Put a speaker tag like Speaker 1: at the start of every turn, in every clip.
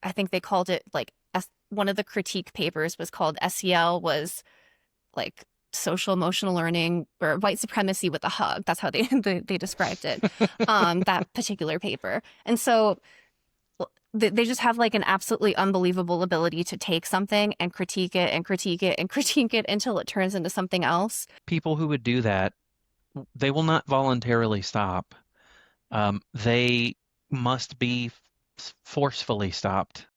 Speaker 1: I think they called it like one of the critique papers was called SEL was like social emotional learning or white supremacy with a hug. That's how they described it, that particular paper. And so they just have like an absolutely unbelievable ability to take something and critique it and critique it and critique it until it turns into something else.
Speaker 2: People who would do that, they will not voluntarily stop. They must be forcefully stopped.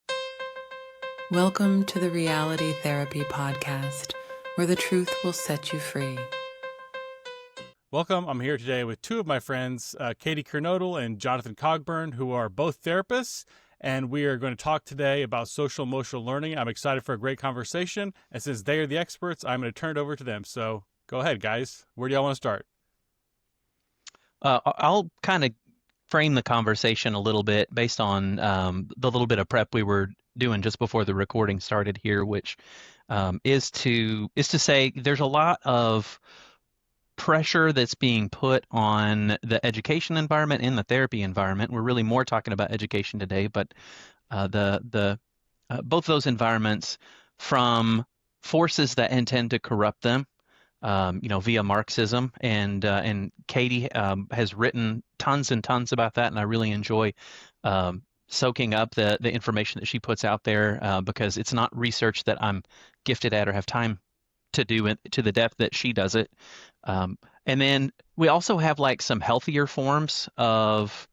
Speaker 3: Welcome to the Reality Therapy Podcast, where the truth will set you free.
Speaker 4: Welcome. I'm here today with two of my friends, Katie Kernodle and Jonathan Cogburn, who are both therapists, and we are going to talk today about social emotional learning. I'm excited for a great conversation, and since they are the experts, I'm going to turn it over to them. So go ahead, guys. Where do y'all want to start?
Speaker 2: I'll kind of frame the conversation a little bit based on the little bit of prep we were doing just before the recording started here, which is to say there's a lot of pressure that's being put on the education environment and the therapy environment. We're really more talking about education today, but both those environments from forces that intend to corrupt them, via Marxism, and Katie has written tons and tons about that, and I really enjoy soaking up the information that she puts out there because it's not research that I'm gifted at or have time to do it to the depth that she does it. And then we also have like some healthier forms of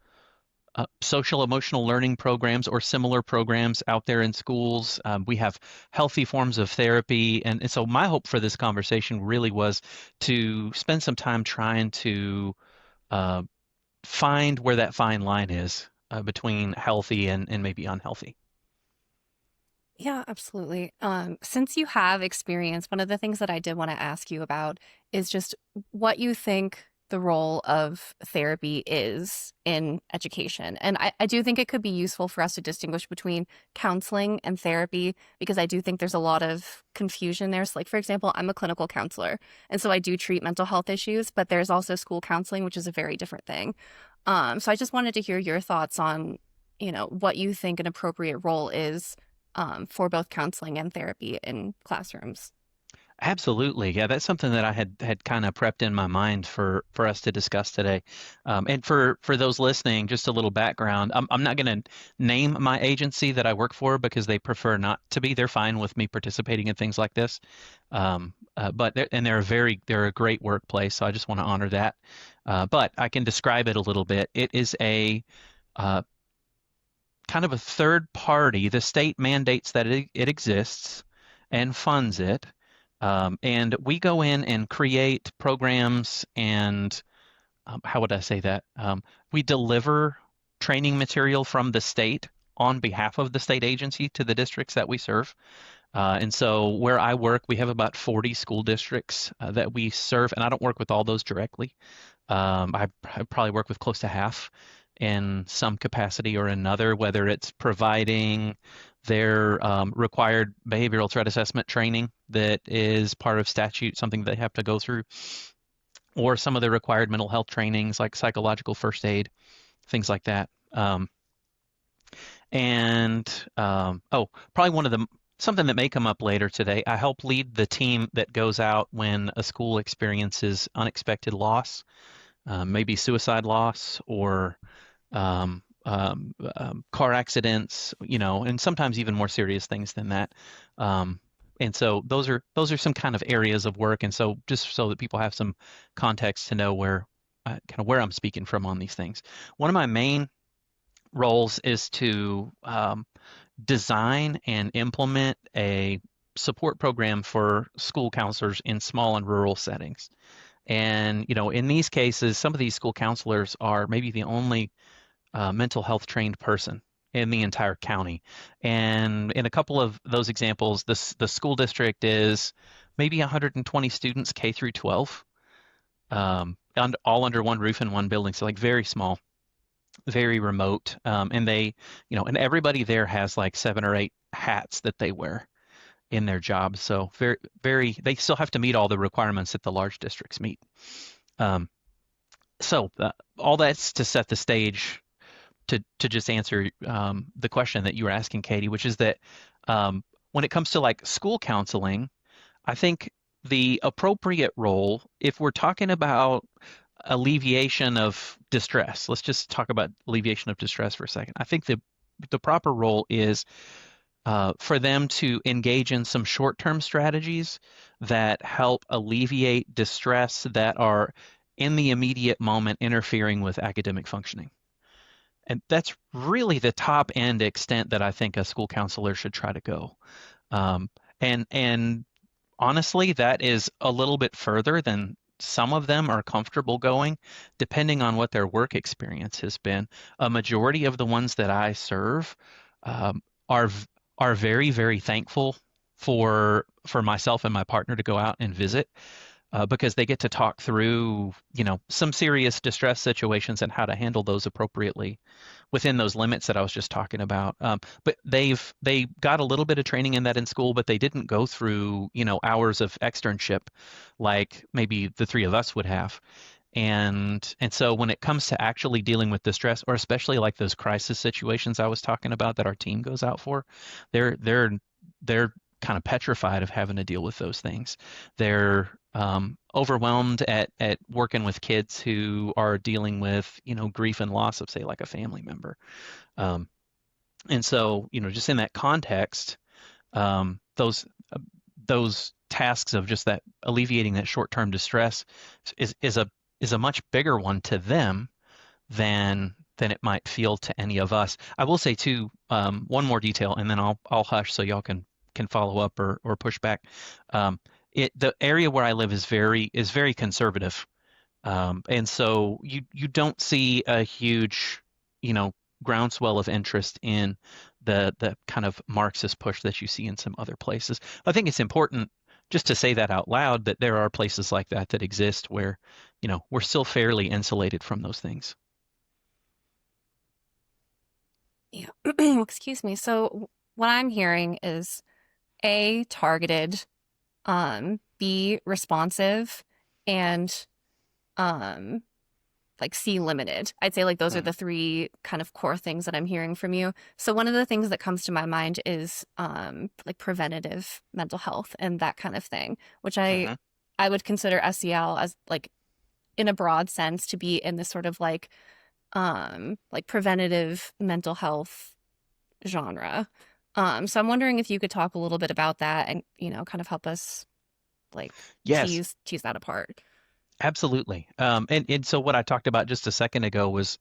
Speaker 2: social emotional learning programs or similar programs out there in schools. We have healthy forms of therapy. And so my hope for this conversation really was to spend some time trying to find where that fine line is between healthy and maybe unhealthy.
Speaker 1: Yeah, absolutely. Since you have experience, one of the things that I did want to ask you about is just what you think the role of therapy is in education. And I do think it could be useful for us to distinguish between counseling and therapy, because I do think there's a lot of confusion there. So like, for example, I'm a clinical counselor, and so I do treat mental health issues, but there's also school counseling, which is a very different thing. So I just wanted to hear your thoughts on, what you think an appropriate role is for both counseling and therapy in classrooms.
Speaker 2: Absolutely. Yeah, that's something that I had kind of prepped in my mind for us to discuss today. And for those listening, just a little background. I'm not going to name my agency that I work for because they prefer not to be. They're fine with me participating in things like this. But they're a great workplace, so I just want to honor that. But I can describe it a little bit. It is a kind of a third party. The state mandates that it exists and funds it. And we go in and create programs and how would I say that? We deliver training material from the state on behalf of the state agency to the districts that we serve. And so where I work, we have about 40 school districts that we serve, and I don't work with all those directly. I probably work with close to half in some capacity or another, whether it's providing their required behavioral threat assessment training that is part of statute, something they have to go through, or some of the required mental health trainings like psychological first aid, things like that. Probably something that may come up later today, I help lead the team that goes out when a school experiences unexpected loss, maybe suicide loss or car accidents, and sometimes even more serious things than that. And so those are some kind of areas of work. And so just so that people have some context to know where I'm speaking from on these things. One of my main roles is to design and implement a support program for school counselors in small and rural settings. And, in these cases, some of these school counselors are maybe the only mental health trained person in the entire county. And in a couple of those examples, the school district is maybe 120 students, K through 12, all under one roof in one building. So like very small, very remote. And they, and everybody there has like 7 or 8 hats that they wear in their job. So they still have to meet all the requirements that the large districts meet. So all that's to set the stage to just answer the question that you were asking, Katie, which is that when it comes to like school counseling, I think the appropriate role, if we're talking about alleviation of distress, let's just talk about alleviation of distress for a second. I think the proper role is for them to engage in some short-term strategies that help alleviate distress that are in the immediate moment interfering with academic functioning. And that's really the top end extent that I think a school counselor should try to go. And honestly, that is a little bit further than some of them are comfortable going, depending on what their work experience has been. A majority of the ones that I serve um, are are very, very thankful for myself and my partner to go out and visit because they get to talk through, some serious distress situations and how to handle those appropriately within those limits that I was just talking about. But they got a little bit of training in that in school, but they didn't go through, hours of externship like maybe the three of us would have. And so when it comes to actually dealing with distress, or especially like those crisis situations I was talking about that our team goes out for, they're kind of petrified of having to deal with those things. They're overwhelmed at working with kids who are dealing with, grief and loss of, say, like a family member. And so, just in that context, those tasks of just that alleviating that short-term distress is a much bigger one to them than it might feel to any of us. I will say too, one more detail, and then I'll hush so y'all can follow up or push back. The area where I live is very conservative, and so you don't see a huge, groundswell of interest in the kind of Marxist push that you see in some other places. I think it's important just to say that out loud, that there are places like that exist where, we're still fairly insulated from those things.
Speaker 1: Yeah. Excuse me. So what I'm hearing is A, targeted, B, responsive, and like C, limited. I'd say like those are the three kind of core things that I'm hearing from you. So one of the things that comes to my mind is like preventative mental health and that kind of thing, which I would consider SEL as like in a broad sense to be in this sort of like preventative mental health genre. So I'm wondering if you could talk a little bit about that and, kind of help us like
Speaker 2: Yes,
Speaker 1: tease that apart.
Speaker 2: absolutely. And so what I talked about just a second ago was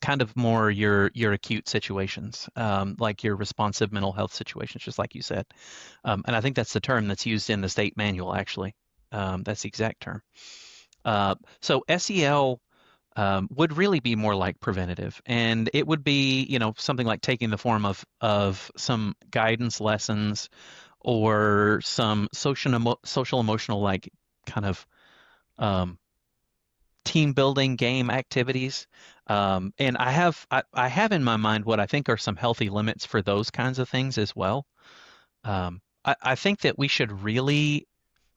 Speaker 2: kind of more your acute situations, like your responsive mental health situations, just like you said. And I think that's the term that's used in the state manual, actually. That's the exact term. So SEL would really be more like preventative, and it would be, something like taking the form of some guidance lessons or some social emotional like kind of team building game activities. And I have in my mind what I think are some healthy limits for those kinds of things as well. I think that we should really,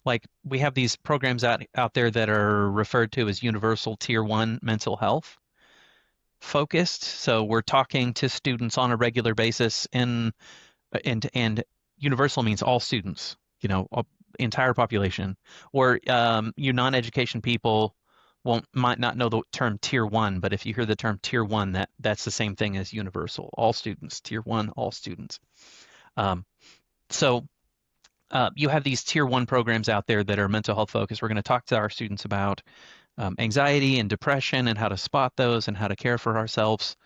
Speaker 2: like, we have these programs out there that are referred to as universal tier 1 mental health focused. So we're talking to students on a regular basis, and universal means all students, entire population. Or you non-education people might not know the term tier 1, but if you hear the term tier 1, that's the same thing as universal, all students, tier 1, all students. So you have these tier 1 programs out there that are mental health focused. We're going to talk to our students about anxiety and depression and how to spot those and how to care for ourselves,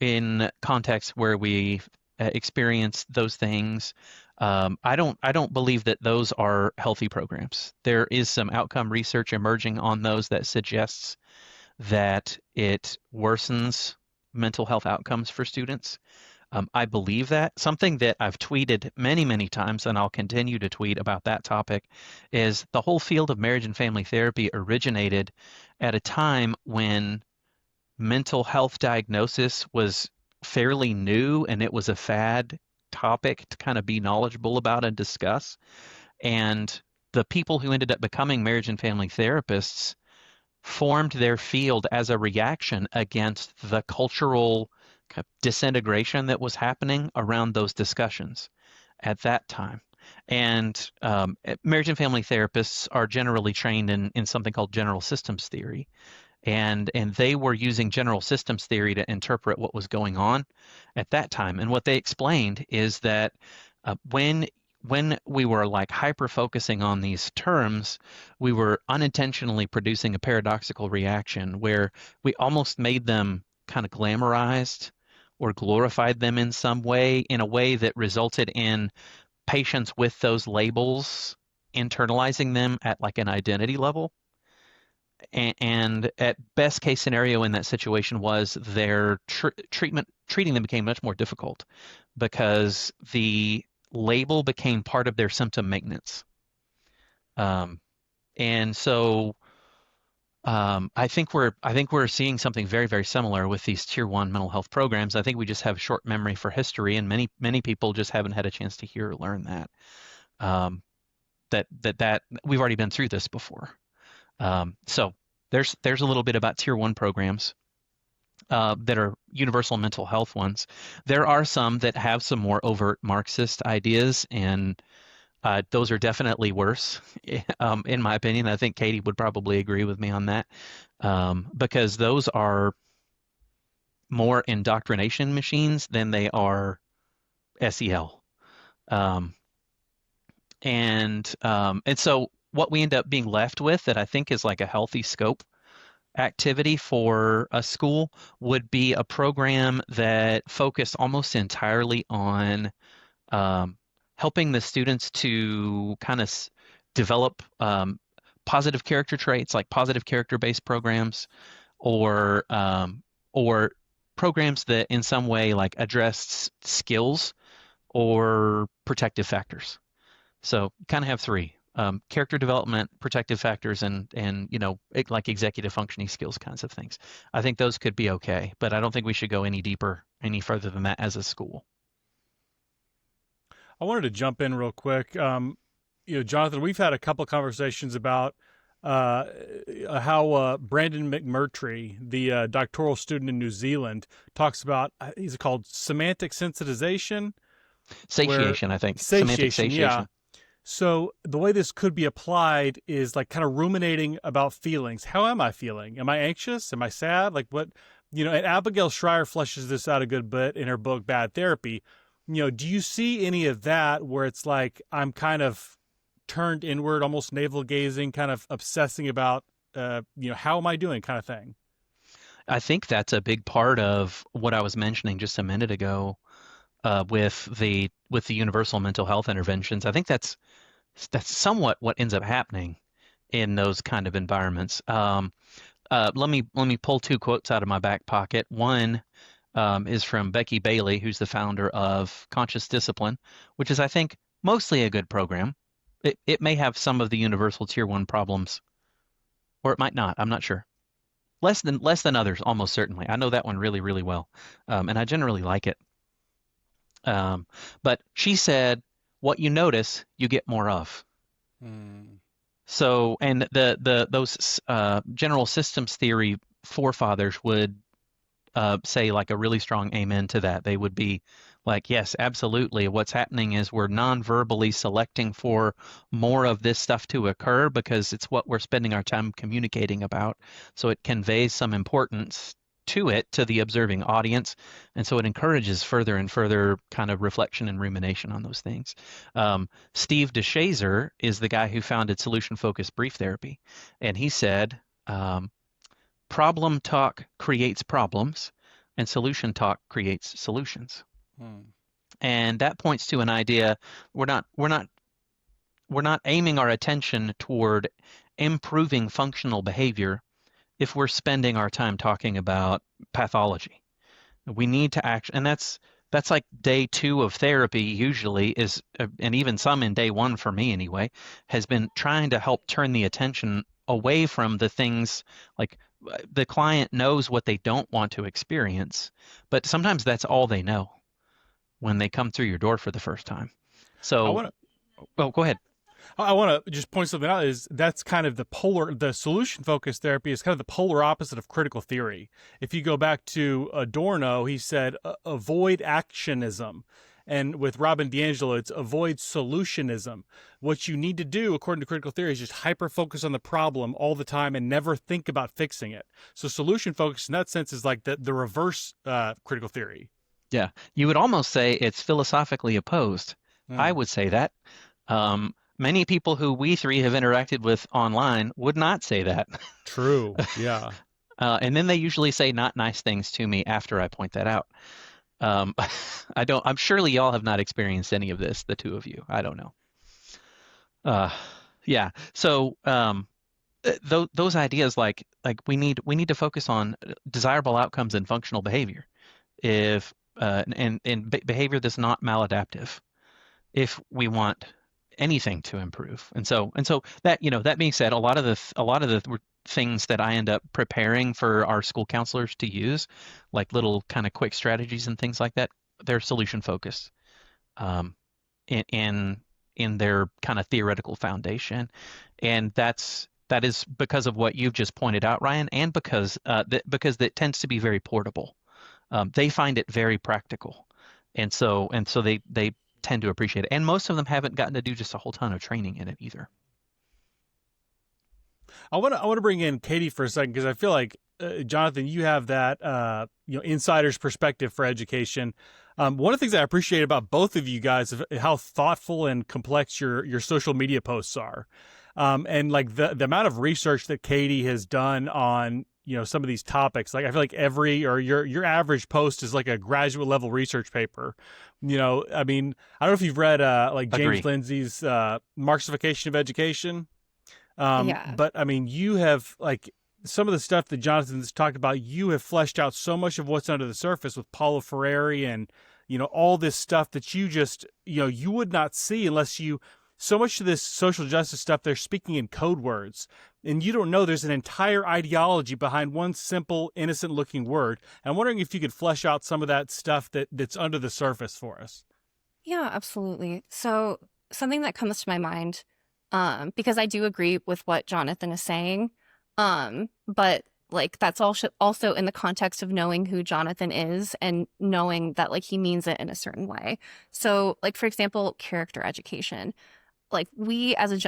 Speaker 2: in contexts where we experience those things. I don't believe that those are healthy programs. There is some outcome research emerging on those that suggests that it worsens mental health outcomes for students. I believe that. Something that I've tweeted many, many times, and I'll continue to tweet about that topic, is the whole field of marriage and family therapy originated at a time when mental health diagnosis was fairly new and it was a fad topic to kind of be knowledgeable about and discuss. And the people who ended up becoming marriage and family therapists formed their field as a reaction against the cultural kind of disintegration that was happening around those discussions at that time. And marriage and family therapists are generally trained in something called general systems theory. And they were using general systems theory to interpret what was going on at that time. And what they explained is that when we were like hyper focusing on these terms, we were unintentionally producing a paradoxical reaction where we almost made them kind of glamorized or glorified them in some way, in a way that resulted in patients with those labels internalizing them at like an identity level. And at best case scenario in that situation was their treating them became much more difficult because the label became part of their symptom maintenance. And so I think we're seeing something very, very similar with these tier one mental health programs. I think we just have short memory for history, and many people just haven't had a chance to hear or learn that. That we've already been through this before. So there's a little bit about tier one programs that are universal mental health ones. There are some that have some more overt Marxist ideas, and those are definitely worse, in my opinion. I think Katie would probably agree with me on that, because those are more indoctrination machines than they are SEL. And so what we end up being left with that I think is like a healthy scope activity for a school would be a program that focused almost entirely on helping the students to kind of develop positive character traits, like positive character-based programs, or programs that in some way like address skills or protective factors. So kind of have three: character development, protective factors, and like executive functioning skills kinds of things. I think those could be okay, but I don't think we should go any further than that as a school.
Speaker 4: I wanted to jump in real quick. Jonathan, we've had a couple of conversations about how Brandon McMurtry, the doctoral student in New Zealand, talks about, he's called semantic sensitization.
Speaker 2: Satiation, I think.
Speaker 4: Semantic satiation. Yeah. So the way this could be applied is like kind of ruminating about feelings. How am I feeling? Am I anxious? Am I sad? Like what, and Abigail Schreier fleshes this out a good bit in her book, Bad Therapy. Do you see any of that where it's like I'm kind of turned inward, almost navel gazing, kind of obsessing about, how am I doing kind of thing?
Speaker 2: I think that's a big part of what I was mentioning just a minute ago with the universal mental health interventions. I think that's somewhat what ends up happening in those kind of environments. Let me pull two quotes out of my back pocket. One is from Becky Bailey, who's the founder of Conscious Discipline, which is, I think, mostly a good program. It may have some of the universal tier one problems, or it might not. I'm not sure. Less than others, almost certainly. I know that one really, really well, and I generally like it. But she said, "What you notice, you get more of." So, and those general systems theory forefathers would say like a really strong amen to that. They would be like, yes, absolutely. What's happening is we're non-verbally selecting for more of this stuff to occur because it's what we're spending our time communicating about. So it conveys some importance to it, to the observing audience. And so it encourages further and further kind of reflection and rumination on those things. Steve DeShazer is the guy who founded solution-focused brief therapy. And he said, problem talk creates problems, and solution talk creates solutions. And that points to an idea we're not aiming our attention toward improving functional behavior if we're spending our time talking about pathology. We need to act, and that's like day 2 of therapy usually is, and even some in day 1 for me anyway, has been trying to help turn the attention away from the things like the client knows what they don't want to experience, but sometimes that's all they know when they come through your door for the first time. So, go ahead.
Speaker 4: I want to just point something out is that's kind of the solution focused therapy is kind of the polar opposite of critical theory. If you go back to Adorno, he said, avoid actionism. And with Robin DiAngelo, it's avoid solutionism. What you need to do, according to critical theory, is just hyper focus on the problem all the time and never think about fixing it. So solution focus in that sense is like the reverse critical theory.
Speaker 2: Yeah, you would almost say it's philosophically opposed. I would say that. Many people who we three have interacted with online would not say that.
Speaker 4: True. Yeah.
Speaker 2: And then they usually say not nice things to me after I point that out. I'm surely y'all have not experienced any of this, the two of you. I don't know. Yeah. So those ideas like we need to focus on desirable outcomes and functional behavior. If and behavior that's not maladaptive, if we want anything to improve. And so that, that being said, a lot of the things that I end up preparing for our school counselors to use, like little kind of quick strategies and things like that, they're solution focused in their kind of theoretical foundation. And that is because of what you've just pointed out, Ryan, and because it tends to be very portable. They find it very practical. And so they tend to appreciate it. And most of them haven't gotten to do just a whole ton of training in it either.
Speaker 4: I want to bring in Katie for a second because I feel like Jonathan, you have that insider's perspective for education. One of the things I appreciate about both of you guys is how thoughtful and complex your social media posts are, and like the amount of research that Katie has done on some of these topics. Like I feel like your average post is like a graduate level research paper. I mean, I don't know if you've read like James
Speaker 2: Agree.
Speaker 4: Lindsay's Marxification of Education.
Speaker 1: Yeah.
Speaker 4: But I mean, you have like some of the stuff that Jonathan's talked about, you have fleshed out so much of what's under the surface with Paulo Freire and, all this stuff that you just, you would not see unless so much of this social justice stuff, they're speaking in code words and you don't know there's an entire ideology behind one simple, innocent looking word. And I'm wondering if you could flesh out some of that stuff that's under the surface for us.
Speaker 1: Yeah, absolutely. So something that comes to my mind, because I do agree with what Jonathan is saying, but like that's also in the context of knowing who Jonathan is and knowing that like he means it in a certain way. So like, for example, character education, like we as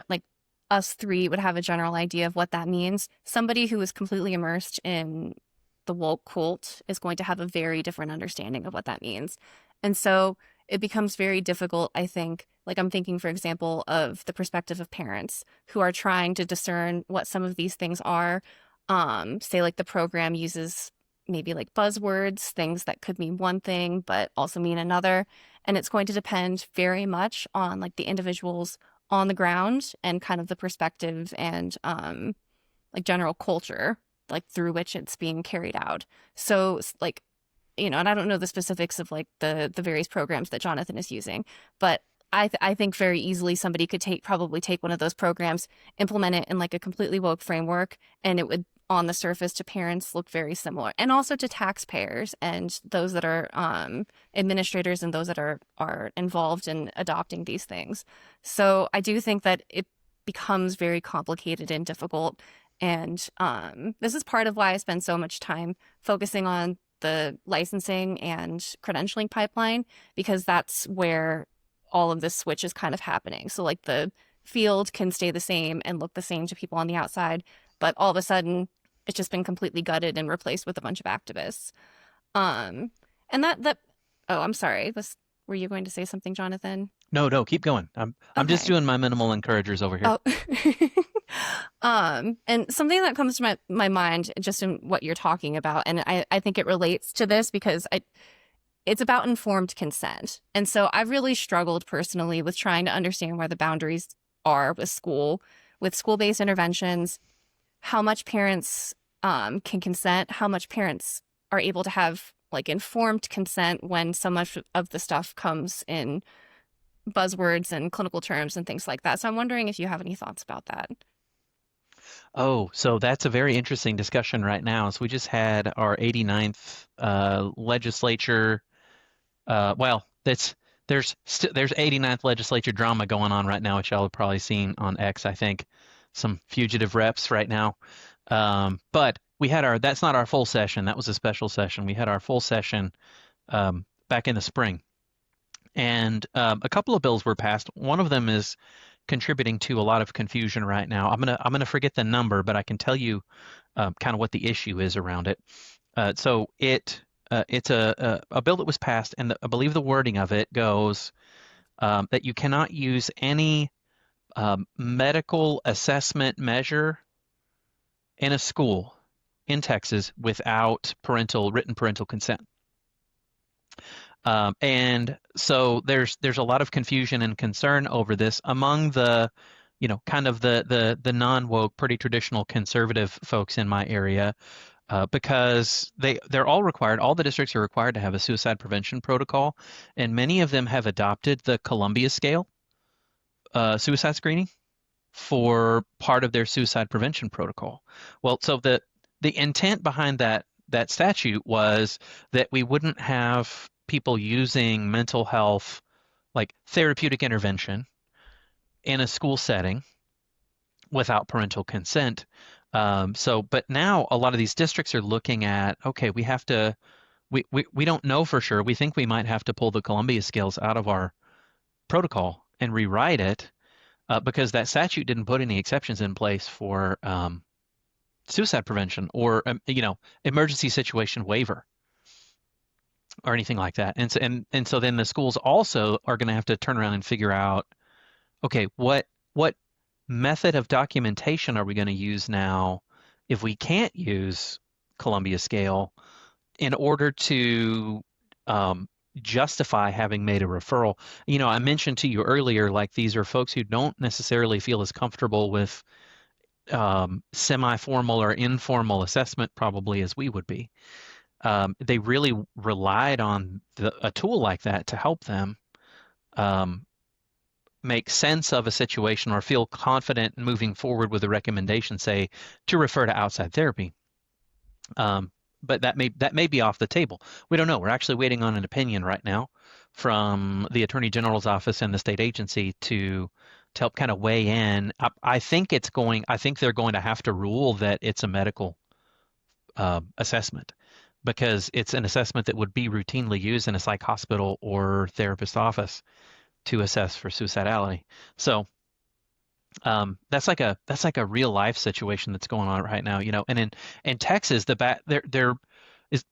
Speaker 1: us three would have a general idea of what that means. Somebody who is completely immersed in the woke cult is going to have a very different understanding of what that means. And so it becomes very difficult, I think. Like I'm thinking, for example, of the perspective of parents who are trying to discern what some of these things are. Say like the program uses maybe like buzzwords, things that could mean one thing, but also mean another. And it's going to depend very much on like the individuals on the ground and kind of the perspective and like general culture, like through which it's being carried out. So like, and I don't know the specifics of like the various programs that Jonathan is using, but I think very easily somebody could probably take one of those programs, implement it in like a completely woke framework, and it would on the surface to parents look very similar, and also to taxpayers and those that are administrators and those that are involved in adopting these things. So I do think that it becomes very complicated and difficult, and this is part of why I spend so much time focusing on the licensing and credentialing pipeline, because that's where all of this switch is kind of happening. So like the field can stay the same and look the same to people on the outside, but all of a sudden it's just been completely gutted and replaced with a bunch of activists. And that oh, I'm sorry. Were you going to say something, Jonathan?
Speaker 2: No, keep going. I'm just doing my minimal encouragers over here.
Speaker 1: Oh. And something that comes to my mind just in what you're talking about, and I think it relates to this because it's about informed consent. And so I've really struggled personally with trying to understand where the boundaries are with school-based interventions, how much parents can consent, how much parents are able to have like informed consent when so much of the stuff comes in buzzwords and clinical terms and things like that. So I'm wondering if you have any thoughts about that.
Speaker 2: Oh, so that's a very interesting discussion right now. So we just had our 89th legislature. Well, that's there's 89th legislature drama going on right now, which y'all have probably seen on X, I think, some fugitive reps right now. But we had that's not our full session. That was a special session. We had our full session back in the spring. And a couple of bills were passed. One of them is contributing to a lot of confusion right now. I'm gonna forget the number, but I can tell you kind of what the issue is around it. So it's a bill that was passed, and I believe the wording of it goes that you cannot use any medical assessment measure in a school in Texas without written parental consent. And so there's a lot of confusion and concern over this among the, kind of the non-woke, pretty traditional conservative folks in my area, because they're all required. All the districts are required to have a suicide prevention protocol, and many of them have adopted the Columbia scale suicide screening for part of their suicide prevention protocol. Well, so the intent behind that statute was that we wouldn't have people using mental health, like therapeutic intervention, in a school setting without parental consent. But now a lot of these districts are looking at, okay, we don't know for sure. We think we might have to pull the Columbia scales out of our protocol and rewrite it because that statute didn't put any exceptions in place for suicide prevention or emergency situation waiver or anything like that. And so then the schools also are going to have to turn around and figure out, okay, what method of documentation are we going to use now if we can't use Columbia scale in order to justify having made a referral? I mentioned to you earlier, like these are folks who don't necessarily feel as comfortable with semi-formal or informal assessment probably as we would be. They really relied on a tool like that to help them make sense of a situation or feel confident moving forward with a recommendation, say, to refer to outside therapy. But that may be off the table. We don't know. We're actually waiting on an opinion right now from the Attorney General's office and the state agency to help kind of weigh in. I think they're going to have to rule that it's a medical assessment, because it's an assessment that would be routinely used in a psych hospital or therapist office to assess for suicidality. So that's like a real life situation that's going on right now, And in Texas, there is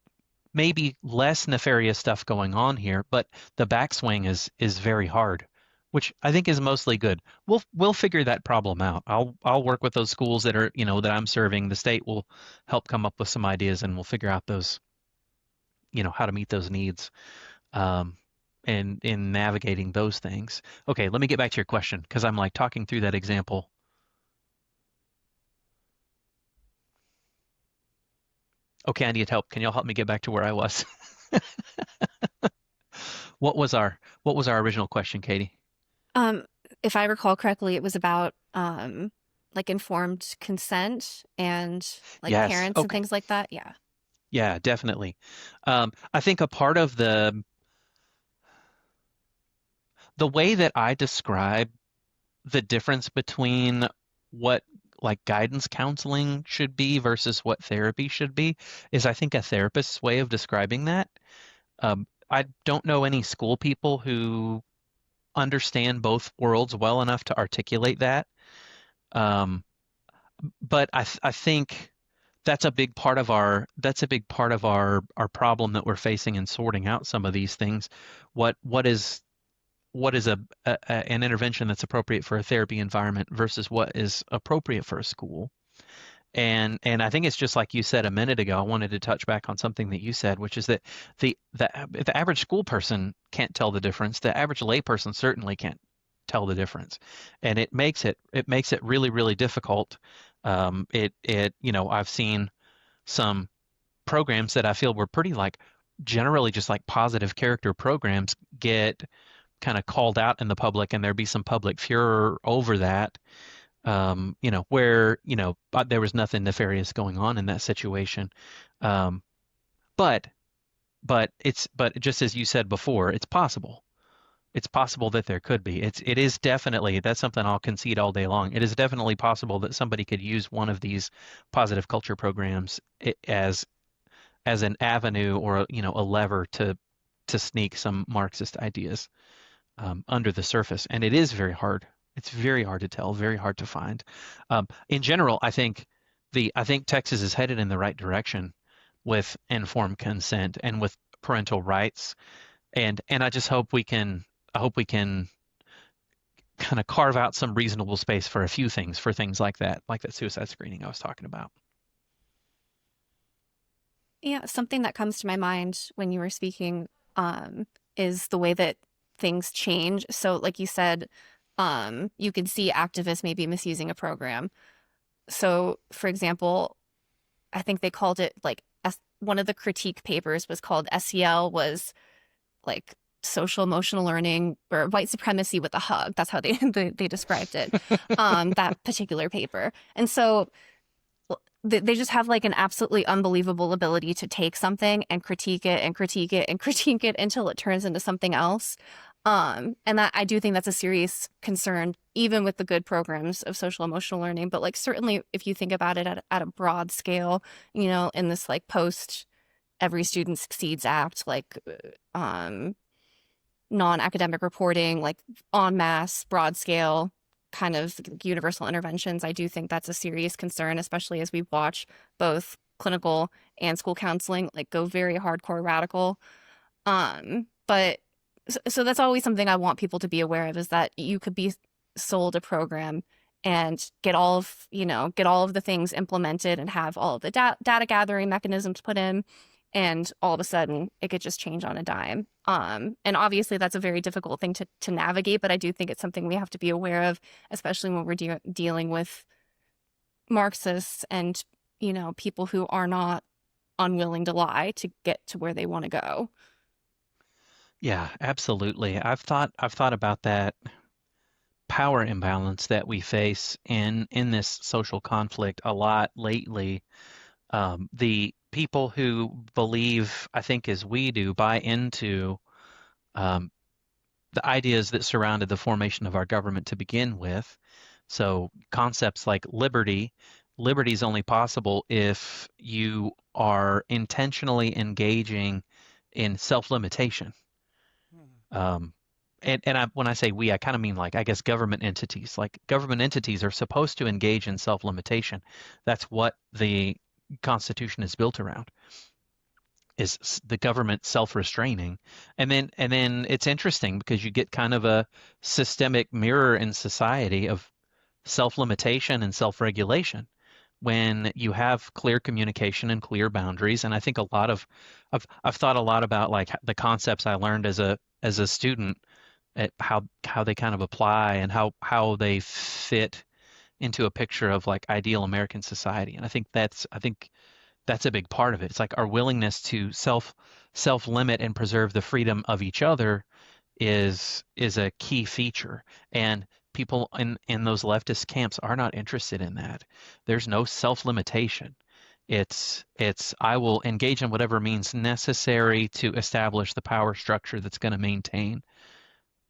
Speaker 2: maybe less nefarious stuff going on here, but the backswing is very hard, which I think is mostly good. We'll figure that problem out. I'll work with those schools that are that I'm serving. The state will help come up with some ideas, and we'll figure out those, how to meet those needs. And in navigating those things. Okay, let me get back to your question because I'm like talking through that example. Okay, I need help. Can y'all help me get back to where I was? What was our original question, Katie?
Speaker 1: If I recall correctly, it was about like informed consent and like
Speaker 2: Yes.
Speaker 1: parents and things like that. Yeah.
Speaker 2: Yeah, definitely. I think a part of the way that I describe the difference between what like guidance counseling should be versus what therapy should be is, I think, a therapist's way of describing that. I don't know any school people who understand both worlds well enough to articulate that. But I think that's a big part of our problem that we're facing in sorting out some of these things. What is an intervention that's appropriate for a therapy environment versus what is appropriate for a school. And I think it's just like you said a minute ago. I wanted to touch back on something that you said, which is that the average school person can't tell the difference. The average layperson certainly can't tell the difference, and it makes it really, really difficult. I've seen some programs that I feel were pretty like generally just like positive character programs get kind of called out in the public, and there'd be some public furor over that, where, there was nothing nefarious going on in that situation. But just as you said before, it's possible. it's possible that there could be. It is definitely, that's something I'll concede all day long. It is definitely possible that somebody could use one of these positive culture programs as an avenue or a lever to sneak some Marxist ideas under the surface. And it is very hard. It's very hard to tell, very hard to find. In general, I think Texas is headed in the right direction with informed consent and with parental rights. And I just hope we can kind of carve out some reasonable space for a few things, for things like that suicide screening I was talking about.
Speaker 1: Yeah, something that comes to my mind when you were speaking is the way that things change. So like you said, you can see activists maybe misusing a program. So for example, I think they called it like one of the critique papers was called SEL was like social emotional learning or white supremacy with a hug. That's how they described it, that particular paper. And so they just have like an absolutely unbelievable ability to take something and critique it and critique it and critique it until it turns into something else. And that I do think that's a serious concern, even with the good programs of social emotional learning. But like certainly if you think about it at a broad scale, in this like post Every Student Succeeds Act, like non-academic reporting, like en masse, broad scale kind of universal interventions, I do think that's a serious concern, especially as we watch both clinical and school counseling like go very hardcore radical. But so that's always something I want people to be aware of, is that you could be sold a program and get all of the things implemented and have all of the data gathering mechanisms put in, and all of a sudden it could just change on a dime. And obviously that's a very difficult thing to navigate, but I do think it's something we have to be aware of, especially when we're dealing with Marxists and, people who are not unwilling to lie to get to where they want to go.
Speaker 2: Yeah, absolutely. I've thought about that power imbalance that we face in this social conflict a lot lately. The people who believe, I think as we do, buy into the ideas that surrounded the formation of our government to begin with. So concepts like liberty is only possible if you are intentionally engaging in self-limitation. When I say we, I kind of mean like, I guess, government entities. Like government entities are supposed to engage in self-limitation. That's what the Constitution is built around, is the government self-restraining. And then it's interesting because you get kind of a systemic mirror in society of self-limitation and self-regulation when you have clear communication and clear boundaries. And I think I've thought a lot about like the concepts I learned as a student, at how they kind of apply and how they fit into a picture of like ideal American society. And I think that's a big part of it. It's like our willingness to self-limit and preserve the freedom of each other is a key feature. And people in those leftist camps are not interested in that. There's no self-limitation. It's I will engage in whatever means necessary to establish the power structure that's going to maintain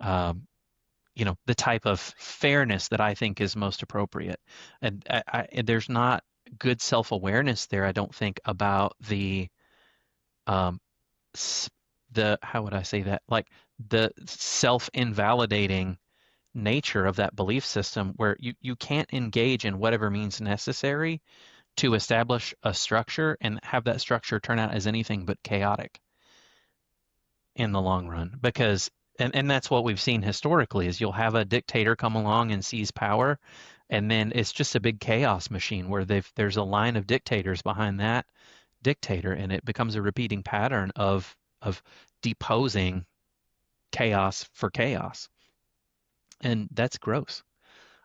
Speaker 2: the type of fairness that I think is most appropriate. And there's not good self-awareness there, I don't think, about the how would I say that? Like the self-invalidating nature of that belief system, where you can't engage in whatever means necessary to establish a structure and have that structure turn out as anything but chaotic in the long run. Because and that's what we've seen historically, is you'll have a dictator come along and seize power, and then it's just a big chaos machine where there's a line of dictators behind that dictator, and it becomes a repeating pattern of deposing chaos for chaos. And that's gross.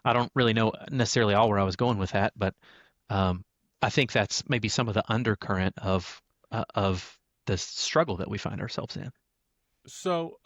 Speaker 2: I don't really know necessarily all where I was going with that, but I think that's maybe some of the undercurrent of the struggle that we find ourselves in.
Speaker 4: So,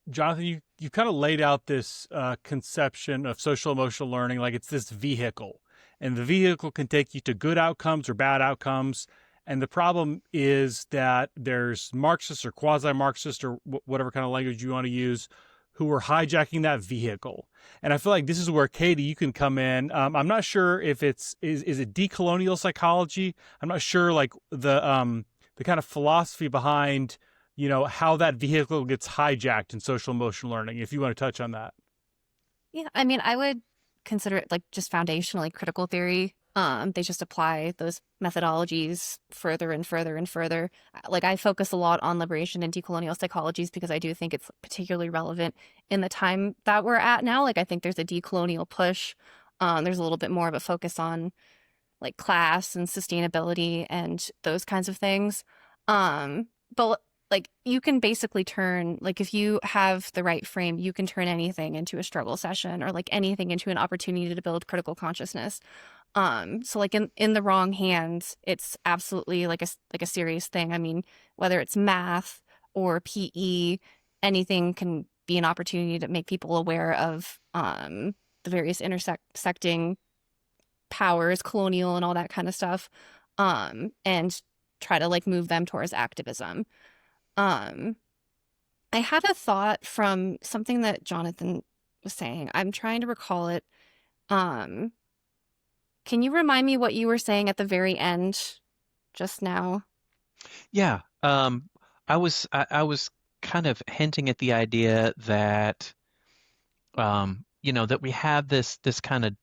Speaker 4: Jonathan, you kind of laid out this conception of social emotional learning like it's this vehicle, and the vehicle can take you to good outcomes or bad outcomes. And the problem is that there's Marxists or quasi-Marxists or whatever kind of language you want to use who are hijacking that vehicle. And I feel like this is where, Katie, you can come in. I'm not sure if is it decolonial psychology. I'm not sure like the kind of philosophy behind, how that vehicle gets hijacked in social emotional learning, if you want to touch on that.
Speaker 1: Yeah, I mean, I would consider it like just foundationally critical theory. They just apply those methodologies further and further and further. Like I focus a lot on liberation and decolonial psychologies because I do think it's particularly relevant in the time that we're at now. Like I think there's a decolonial push. There's a little bit more of a focus on like class and sustainability and those kinds of things. But like you can basically turn, like if you have the right frame, you can turn anything into a struggle session or like anything into an opportunity to build critical consciousness. So like in the wrong hands, it's absolutely like a serious thing. I mean, whether it's math or PE, anything can be an opportunity to make people aware of the various intersecting powers, colonial and all that kind of stuff, and try to like move them towards activism. I had a thought from something that Jonathan was saying. I'm trying to recall it. Can you remind me what you were saying at the very end just now?
Speaker 2: Yeah. I was kind of hinting at the idea that that we have this kind of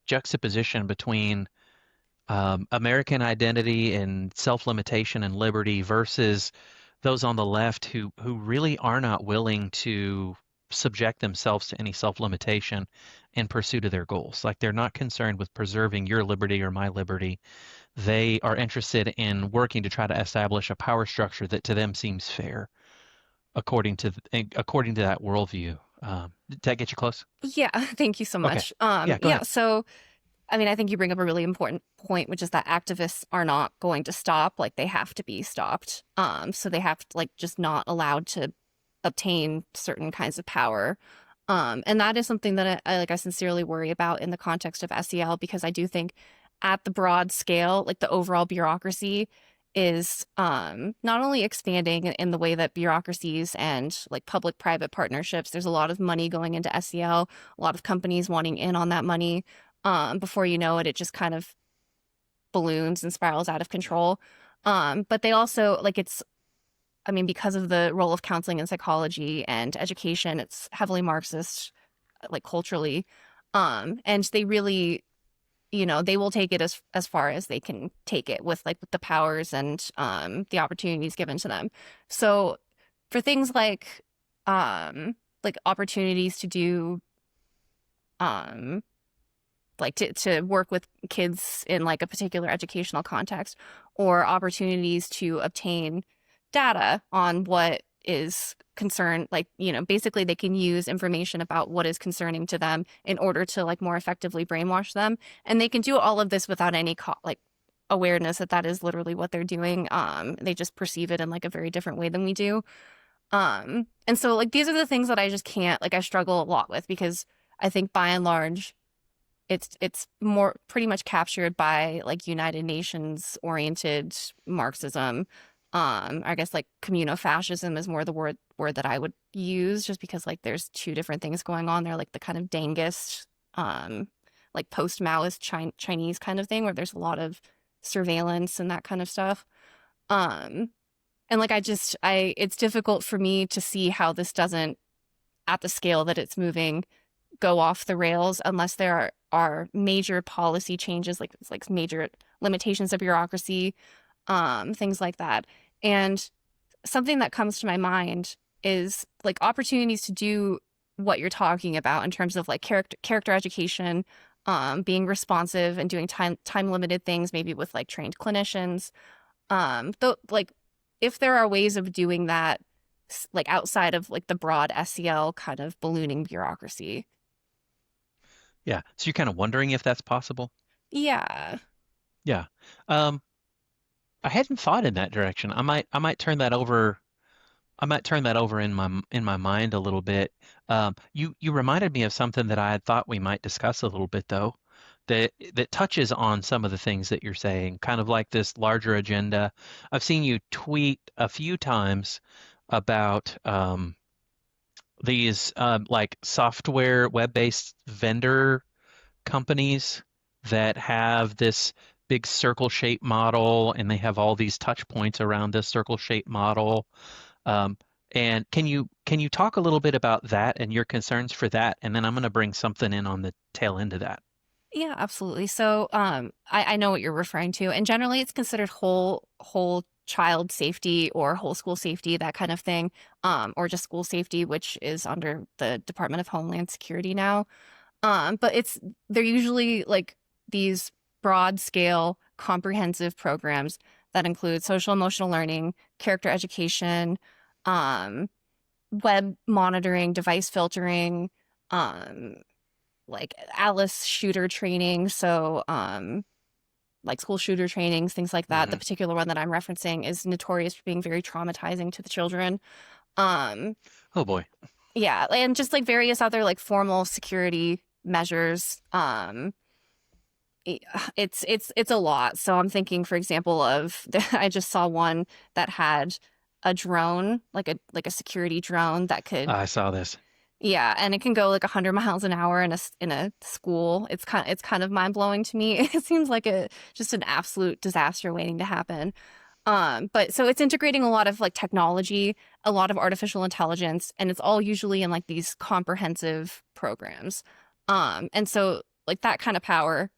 Speaker 2: juxtaposition between American identity and self-limitation and liberty versus those on the left who really are not willing to subject themselves to any self-limitation in pursuit of their goals. Like they're not concerned with preserving your liberty or my liberty. They are interested in working to try to establish a power structure that to them seems fair, according to that worldview. Did that get you close?
Speaker 1: Yeah, thank you so
Speaker 2: Okay.
Speaker 1: much.
Speaker 2: Yeah, go ahead.
Speaker 1: So I mean, I think you bring up a really important point, which is that activists are not going to stop. Like they have to be stopped. So they have to like just not allowed to obtain certain kinds of power. And that is something that I sincerely worry about in the context of SEL, because I do think at the broad scale, like the overall bureaucracy is not only expanding in the way that bureaucracies and like public-private partnerships, there's a lot of money going into SEL, a lot of companies wanting in on that money. Before you know it, it just kind of balloons and spirals out of control. But they also like because of the role of counseling and psychology and education, it's heavily Marxist, like culturally. And they really, they will take it as far as they can take it with the powers and the opportunities given to them. So for things like opportunities to do to work with kids in like a particular educational context, or opportunities to obtain data on what is concerned, basically they can use information about what is concerning to them in order to like more effectively brainwash them. And they can do all of this without any awareness that is literally what they're doing. They just perceive it in like a very different way than we do. And so like these are the things that I just can't, I struggle a lot with, because I think by and large it's more pretty much captured by like United Nations oriented Marxism. I guess like communofascism is more the word that I would use, just because like there's two different things going on there, like the kind of Dengist, like post-Maoist Chinese kind of thing, where there's a lot of surveillance and that kind of stuff. And like it's difficult for me to see how this doesn't, at the scale that it's moving, go off the rails unless there are major policy changes, like major limitations of bureaucracy, things like that. And something that comes to my mind is like opportunities to do what you're talking about in terms of like character education, being responsive and doing time limited things, maybe with like trained clinicians. Though like if there are ways of doing that, like outside of like the broad SEL kind of ballooning bureaucracy.
Speaker 2: Yeah. So you're kind of wondering if that's possible?
Speaker 1: Yeah.
Speaker 2: Yeah. I hadn't thought in that direction. I might turn that over. I might turn that over in my mind a little bit. You reminded me of something that I had thought we might discuss a little bit though. that touches on some of the things that you're saying, kind of like this larger agenda. I've seen you tweet a few times about these like software web-based vendor companies that have this big circle shape model, and they have all these touch points around this circle shape model. Um, and can you talk a little bit about that and your concerns for that? And then I'm going to bring something in on the tail end of that.
Speaker 1: Yeah, absolutely. So, I know what you're referring to, and generally it's considered whole child safety or whole school safety, that kind of thing, or just school safety, which is under the Department of Homeland Security now. But they're usually like these broad scale, comprehensive programs that include social emotional learning, character education, um, web monitoring, device filtering, um, like Alice shooter training. So, like school shooter trainings, things like that. The
Speaker 2: Hmm.
Speaker 1: particular one that I'm referencing is notorious for being very traumatizing to the children. Um,
Speaker 2: Oh boy.
Speaker 1: yeah, and just like various other like formal security measures. It's a lot. So I'm thinking, for example, of I just saw one that had a drone, like a security drone that could,
Speaker 2: I saw this.
Speaker 1: yeah, and it can go like 100 miles an hour in a school. It's kind of mind blowing to me. It seems like a just an absolute disaster waiting to happen. But so it's integrating a lot of like technology, a lot of artificial intelligence, and it's all usually in like these comprehensive programs. And so like that kind of power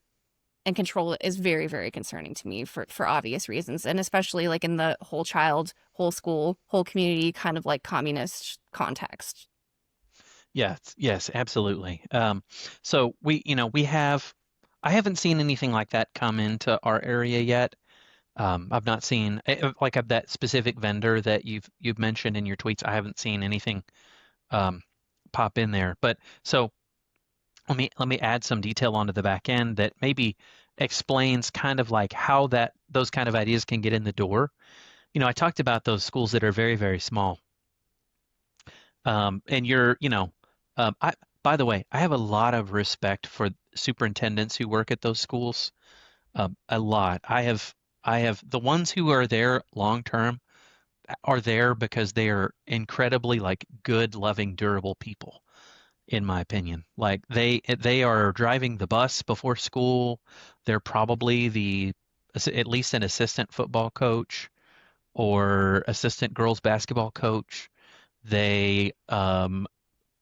Speaker 1: and control is very, very concerning to me for obvious reasons, and especially like in the whole child, whole school, whole community kind of like communist context.
Speaker 2: Yes, yes, absolutely. So I haven't seen anything like that come into our area yet. I've not seen like of that specific vendor that you've mentioned in your tweets. I haven't seen anything um, pop in there. But so let me add some detail onto the back end that maybe explains kind of like how that those kind of ideas can get in the door. I talked about those schools that are very, very small. And I, by the way, I have a lot of respect for superintendents who work at those schools. A lot. I have the ones who are there long term are there because they are incredibly like good, loving, durable people, in my opinion. Like they are driving the bus before school. They're probably at least an assistant football coach or assistant girls basketball coach. They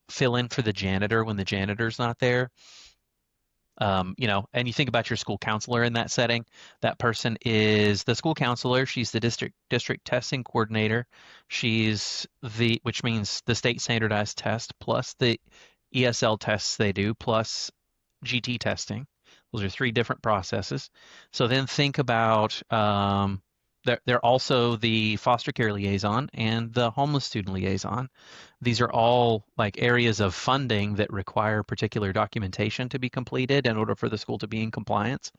Speaker 2: fill in for the janitor when the janitor's not there. And you think about your school counselor in that setting. That person is the school counselor. She's the district testing coordinator. Which means the state standardized test plus the ESL tests they do plus GT testing. Those are three different processes. So then think about they're also the foster care liaison and the homeless student liaison. These are all like areas of funding that require particular documentation to be completed in order for the school to be in compliance.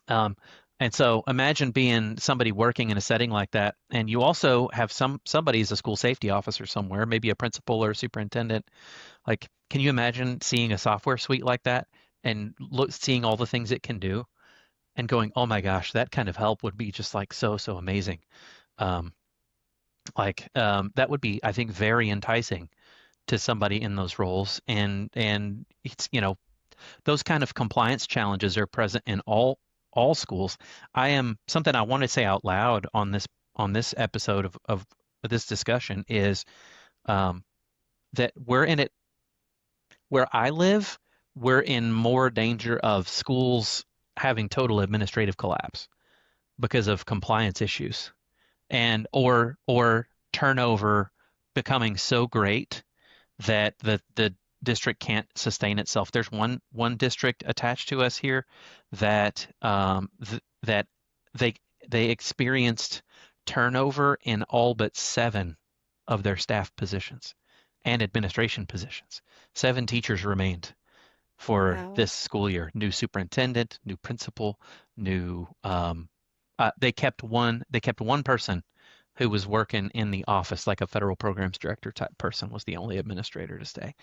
Speaker 2: Um, and so imagine being somebody working in a setting like that, and you also have somebody as a school safety officer somewhere, maybe a principal or a superintendent. Like, can you imagine seeing a software suite like that and seeing all the things it can do and going, oh my gosh, that kind of help would be just like so, so amazing. Um, that would be, I think, very enticing to somebody in those roles. And it's, those kind of compliance challenges are present in all schools. Something I want to say out loud on this episode of this discussion is that where I live, we're in more danger of schools having total administrative collapse because of compliance issues or turnover becoming so great that the district can't sustain itself. There's one district attached to us here that that they experienced turnover in all but 7 of their staff positions and administration positions. 7 teachers remained for
Speaker 1: Wow.
Speaker 2: this school year. New superintendent, new principal, new they kept one person who was working in the office, like a federal programs director type person was the only administrator to stay.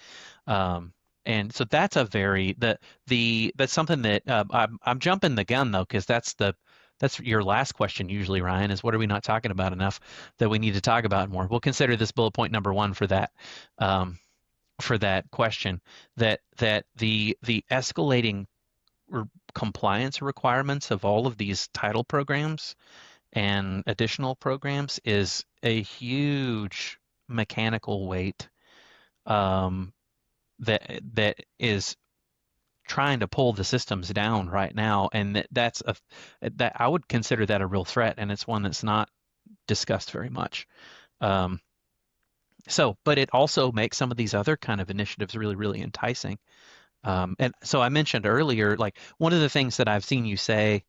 Speaker 2: Um, And so that's a very that's something that I'm jumping the gun though, because that's your last question usually, Ryan, is what are we not talking about enough that we need to talk about more? We'll consider this bullet point number one for that question, that the escalating compliance requirements of all of these title programs and additional programs is a huge mechanical weight that is trying to pull the systems down right now, and that I would consider that a real threat, and it's one that's not discussed very much. But it also makes some of these other kind of initiatives really, really enticing. And so I mentioned earlier, like one of the things that I've seen you say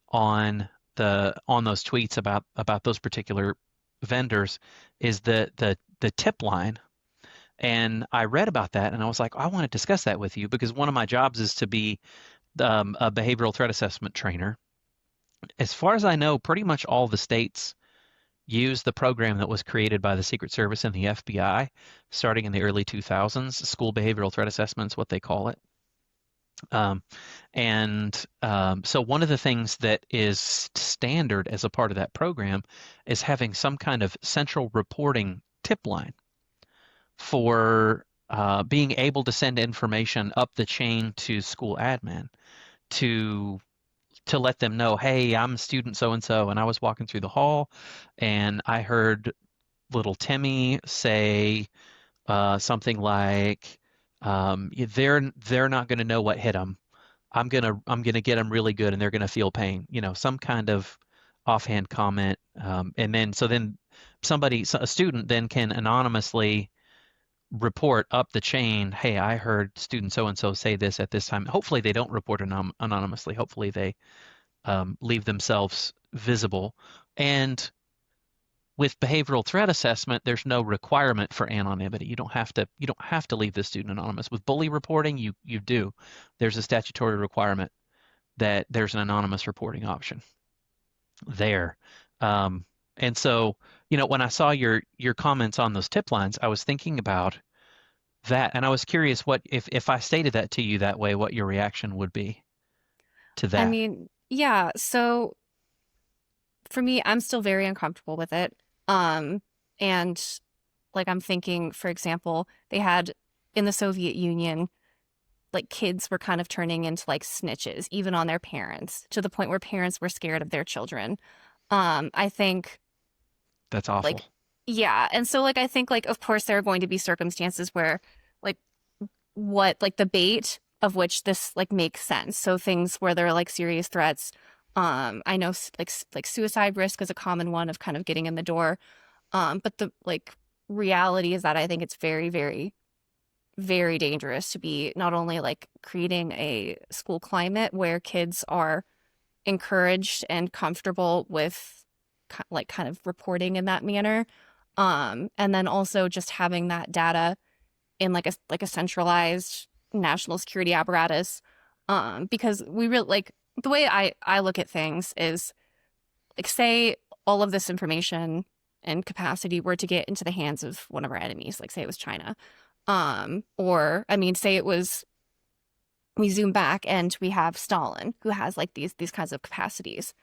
Speaker 2: on those tweets about those particular vendors is the tip line. And I read about that and I was like, I want to discuss that with you because one of my jobs is to be a behavioral threat assessment trainer. As far as I know, pretty much all the states use the program that was created by the Secret Service and the FBI starting in the early 2000s. School behavioral threat assessment is what they call it. So one of the things that is standard as a part of that program is having some kind of central reporting tip line for being able to send information up the chain to school admin to let them know, hey, I'm student so-and-so, and I was walking through the hall, and I heard little Timmy say something like, they're not going to know what hit them. I'm gonna get them really good, and they're gonna feel pain. Some kind of offhand comment, and then a student then can anonymously report up the chain, hey, I heard student so-and-so say this at this time. Hopefully they don't report anonymously. Hopefully they leave themselves visible. And with behavioral threat assessment, there's no requirement for anonymity. You don't have to leave the student anonymous. With bully reporting, you do. There's a statutory requirement that there's an anonymous reporting option there. And so, when I saw your comments on those tip lines, I was thinking about that, and I was curious what if I stated that to you that way, what your reaction would be to that.
Speaker 1: I mean, yeah. So for me, I'm still very uncomfortable with it. And like I'm thinking, for example, they had in the Soviet Union, like kids were kind of turning into like snitches, even on their parents, to the point where parents were scared of their children. I think
Speaker 2: that's awful.
Speaker 1: Like, yeah. And so like I think like of course there are going to be circumstances where like the bait of which this like makes sense. So things where there are like serious threats. I know like suicide risk is a common one of kind of getting in the door. But the like reality is that I think it's very, very, very dangerous to be not only like creating a school climate where kids are encouraged and comfortable with like kind of reporting in that manner. And then also just having that data in like a centralized national security apparatus. Because we really like the way I look at things is like, say all of this information and capacity were to get into the hands of one of our enemies, like say it was China. Or I mean, say it was, we zoom back and we have Stalin who has like these kinds of capacities.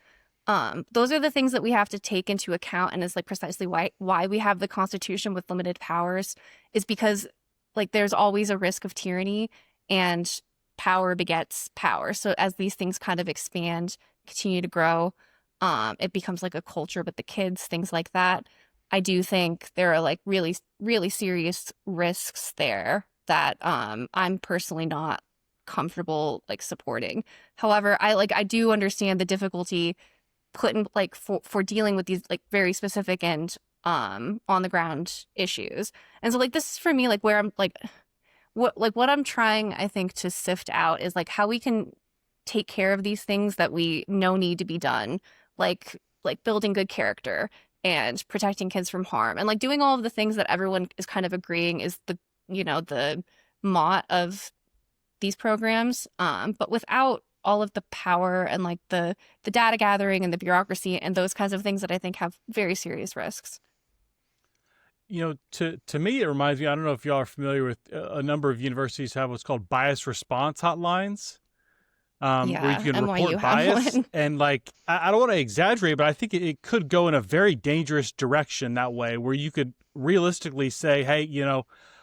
Speaker 1: Those are the things that we have to take into account, and is like precisely why we have the Constitution with limited powers, is because like there's always a risk of tyranny, and power begets power. So as these things kind of expand, continue to grow, it becomes like a culture with the kids, things like that. I do think there are like really, really serious risks there that I'm personally not comfortable like supporting. However, I do understand the difficulty put in like for dealing with these like very specific and on the ground issues. And so like this is for me like where I'm like what I'm trying I think to sift out is like how we can take care of these things that we know need to be done, like building good character and protecting kids from harm, and like doing all of the things that everyone is kind of agreeing is the the mot of these programs, but without all of the power and like the data gathering and the bureaucracy and those kinds of things that I think have very serious risks.
Speaker 4: to me, it reminds me, I don't know if y'all are familiar with a number of universities have what's called bias response hotlines, where you
Speaker 1: Yeah,
Speaker 4: can
Speaker 1: NYU
Speaker 4: report
Speaker 1: had
Speaker 4: bias.
Speaker 1: one.
Speaker 4: And like, I don't want to exaggerate, but I think it could go in a very dangerous direction that way, where you could realistically say, hey,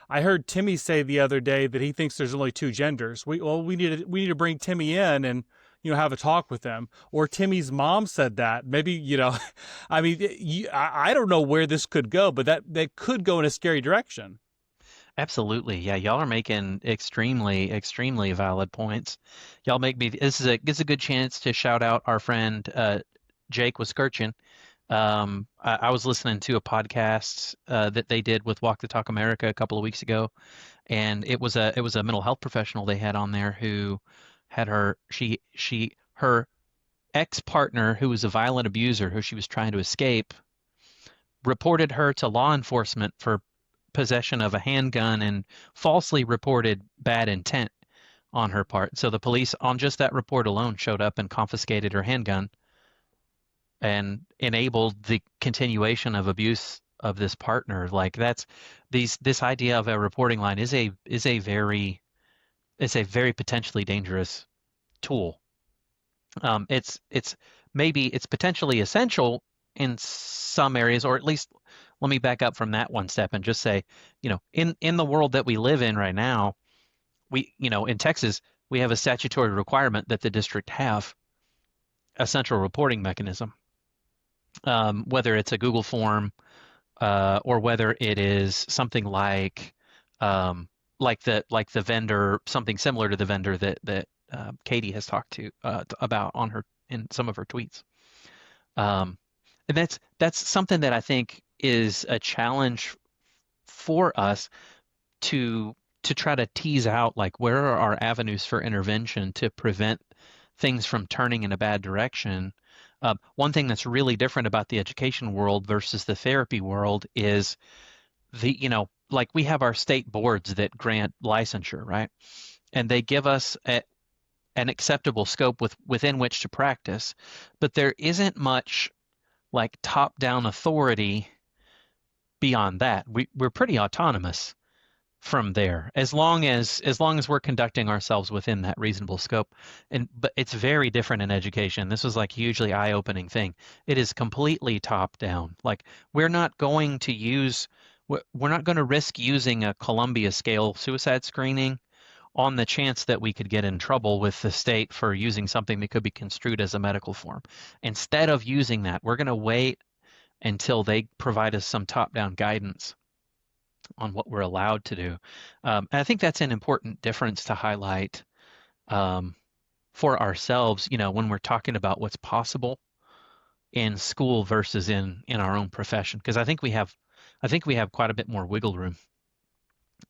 Speaker 4: I heard Timmy say the other day that he thinks there's only two genders. We need to bring Timmy in and have a talk with them. Or Timmy's mom said that. Maybe I mean, I don't know where this could go, but that could go in a scary direction.
Speaker 2: Absolutely. Yeah, y'all are making extremely, extremely valid points. Y'all make me, this is a good chance to shout out our friend Jake Wiskirchen. I was listening to a podcast that they did with Walk the Talk America a couple of weeks ago, and it was a mental health professional they had on there who had her ex-partner, who was a violent abuser who she was trying to escape, reported her to law enforcement for possession of a handgun and falsely reported bad intent on her part. So the police, on just that report alone, showed up and confiscated her handgun and enabled the continuation of abuse of this partner. Like this idea of a reporting line is a very potentially dangerous tool. It's potentially essential in some areas, or at least let me back up from that one step and just say, in the world that we live in right now, in Texas, we have a statutory requirement that the district have a central reporting mechanism, whether it's a Google form, or whether it is something like the vendor, something similar to the vendor that Katie has talked to about in some of her tweets. And that's something that I think is a challenge for us to try to tease out, like, where are our avenues for intervention to prevent things from turning in a bad direction. One thing that's really different about the education world versus the therapy world is like, we have our state boards that grant licensure, right? And they give us an acceptable scope within which to practice, but there isn't much like top-down authority beyond that. We're pretty autonomous from there, as long as we're conducting ourselves within that reasonable scope. But it's very different in education. This was like hugely eye-opening thing. It is completely top-down. Like, we're not going to risk using a Columbia scale suicide screening on the chance that we could get in trouble with the state for using something that could be construed as a medical form. Instead of using that, we're going to wait until they provide us some top-down guidance on what we're allowed to do. And I think that's an important difference to highlight for ourselves, when we're talking about what's possible in school versus in our own profession. Because I think we have quite a bit more wiggle room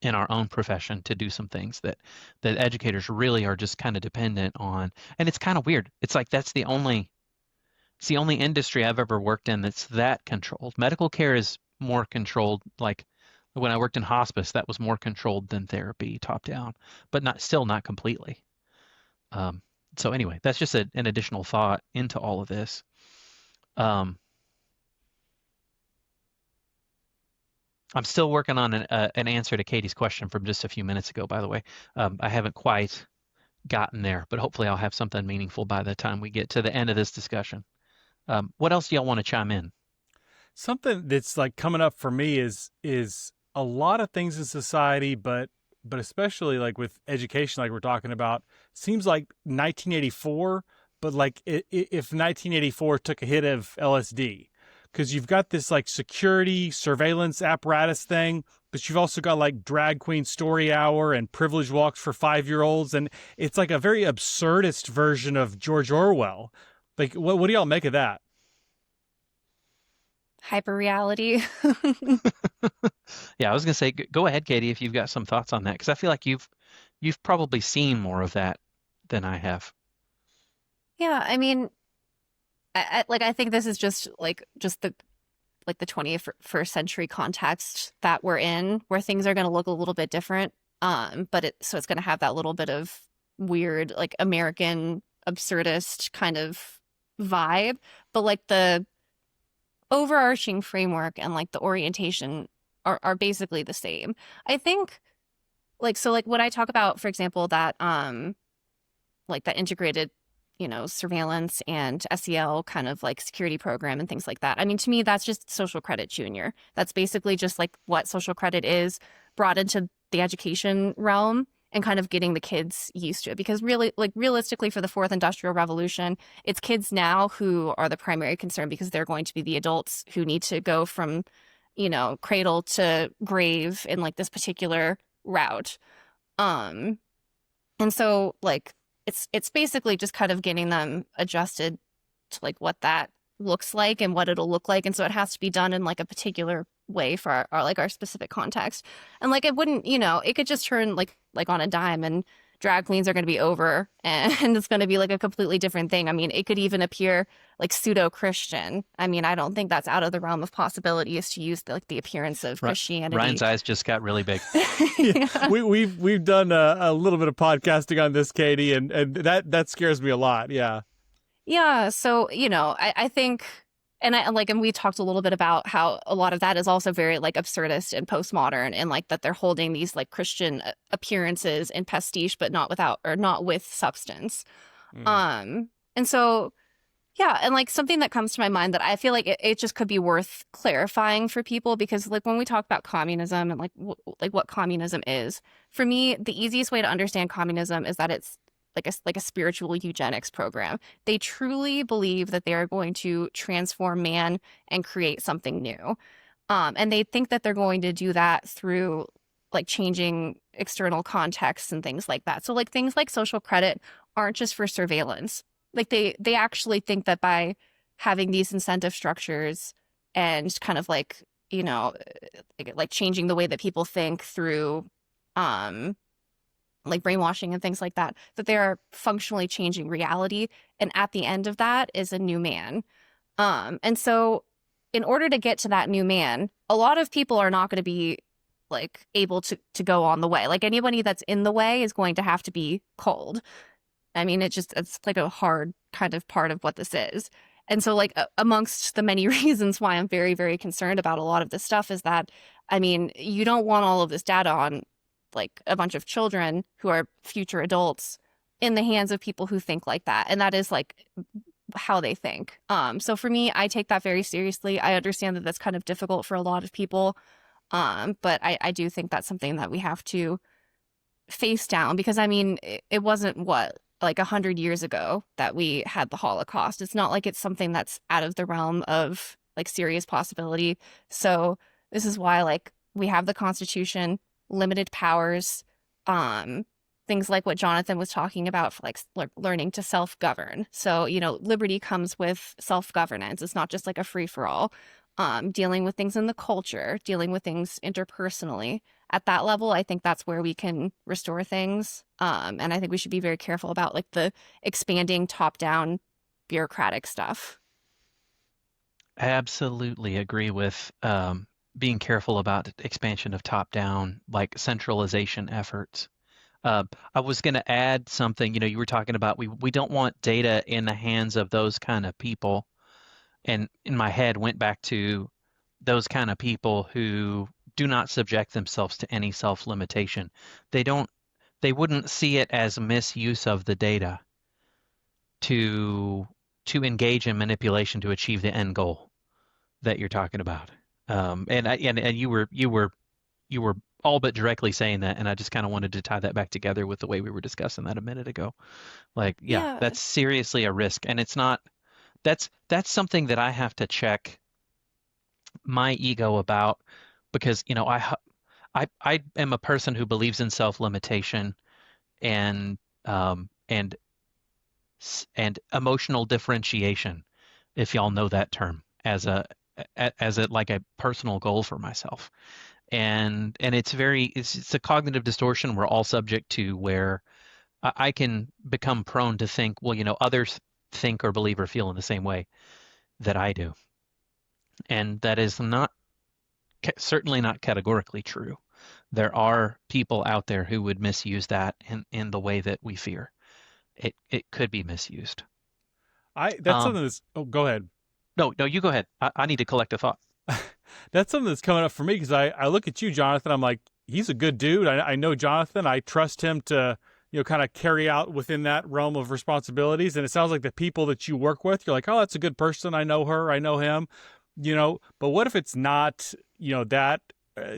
Speaker 2: in our own profession to do some things that educators really are just kind of dependent on. And it's kind of weird. It's like it's the only industry I've ever worked in that's that controlled. Medical care is more controlled. Like, when I worked in hospice, that was more controlled than therapy, top down, but still not completely. So anyway, that's just an additional thought into all of this. I'm still working on an answer to Katie's question from just a few minutes ago, by the way. I haven't quite gotten there, but hopefully I'll have something meaningful by the time we get to the end of this discussion. What else do y'all want to chime in?
Speaker 4: Something that's like coming up for me is a lot of things in society, but especially like with education, like we're talking about, seems like 1984, but like if 1984 took a hit of LSD, because you've got this like security surveillance apparatus thing, but you've also got like drag queen story hour and privilege walks for 5-year-olds. And it's like a very absurdist version of George Orwell. Like, what do y'all make of that?
Speaker 1: Hyperreality.
Speaker 2: Yeah, I was gonna say, go ahead, Katie, if you've got some thoughts on that, because I feel like you've probably seen more of that than I have.
Speaker 1: Yeah, I mean, I think this is just the 21st century context that we're in, where things are going to look a little bit different. But it's going to have that little bit of weird, like, American absurdist kind of vibe. But like the overarching framework and like the orientation are basically the same. I think like when I talk about, for example, that like that integrated, surveillance and SEL kind of like security program and things like that. I mean, to me, that's just social credit junior. That's basically just like what social credit is brought into the education realm and kind of getting the kids used to it. Because really, like realistically, for the fourth industrial revolution, it's kids now who are the primary concern because they're going to be the adults who need to go from, cradle to grave in like this particular route. Um, and so like it's basically just kind of getting them adjusted to like what that looks like and what it'll look like. And so it has to be done in like a particular way for our specific context. And like it wouldn't, it could just turn like on a dime and drag queens are going to be over and it's going to be like a completely different thing. I mean, it could even appear like pseudo-Christian. I mean, I don't think that's out of the realm of possibility is to use the appearance of Christianity.
Speaker 2: Ryan's eyes just got really big.
Speaker 4: Yeah. We've done a little bit of podcasting on this, Katie, and that scares me a lot. Yeah.
Speaker 1: Yeah. So, I think, and we talked a little bit about how a lot of that is also very like absurdist and postmodern and like that they're holding these like Christian appearances in pastiche, but not with substance. And so, yeah. And like something that comes to my mind that I feel like it just could be worth clarifying for people, because like when we talk about communism and like what communism is, for me, the easiest way to understand communism is that it's like a spiritual eugenics program. They truly believe that they are going to transform man and create something new. And they think that they're going to do that through like changing external contexts and things like that. So like things like social credit aren't just for surveillance. Like they actually think that by having these incentive structures and kind of like, like changing the way that people think through like brainwashing and things like that, that they are functionally changing reality. And at the end of that is a new man. And so in order to get to that new man, a lot of people are not going to be like able to go on the way. Like anybody that's in the way is going to have to be culled. I mean, it's like a hard kind of part of what this is. And so like amongst the many reasons why I'm very, very concerned about a lot of this stuff is that, I mean, you don't want all of this data on like a bunch of children who are future adults in the hands of people who think like that. And that is like how they think. So for me, I take that very seriously. I understand that that's kind of difficult for a lot of people. But I do think that's something that we have to face down, because I mean, it wasn't like 100 years ago that we had the Holocaust. It's not like it's something that's out of the realm of like serious possibility. So this is why like we have the Constitution, limited powers, things like what Jonathan was talking about for like learning to self-govern. So, liberty comes with self-governance. It's not just like a free-for-all. Dealing with things in the culture, dealing with things interpersonally. At that level, I think that's where we can restore things. And I think we should be very careful about like the expanding top-down bureaucratic stuff.
Speaker 2: I absolutely agree with being careful about expansion of top-down, like centralization efforts. I was going to add something. You were talking about we don't want data in the hands of those kind of people, and in my head went back to those kind of people who do not subject themselves to any self-limitation. They wouldn't see it as misuse of the data to engage in manipulation to achieve the end goal that you're talking about. And you were all but directly saying that, and I just kind of wanted to tie that back together with the way we were discussing that a minute ago. Like, yeah, that's seriously a risk, and it's not. That's something that I have to check my ego about, because I am a person who believes in self-limitation and emotional differentiation, if y'all know that term, as a like a personal goal for myself. And it's a cognitive distortion we're all subject to, where I can become prone to think, well, others think or believe or feel in the same way that I do. And that is certainly not categorically true. There are people out there who would misuse that in the way that we fear. It could be misused.
Speaker 4: That's something that's. Oh, go ahead.
Speaker 2: No, you go ahead. I need to collect a thought.
Speaker 4: That's something that's coming up for me because I look at you, Jonathan. I'm like, he's a good dude. I know Jonathan. I trust him to, kind of carry out within that realm of responsibilities. And it sounds like the people that you work with, you're like, oh, that's a good person. I know her. I know him. But what if it's not, that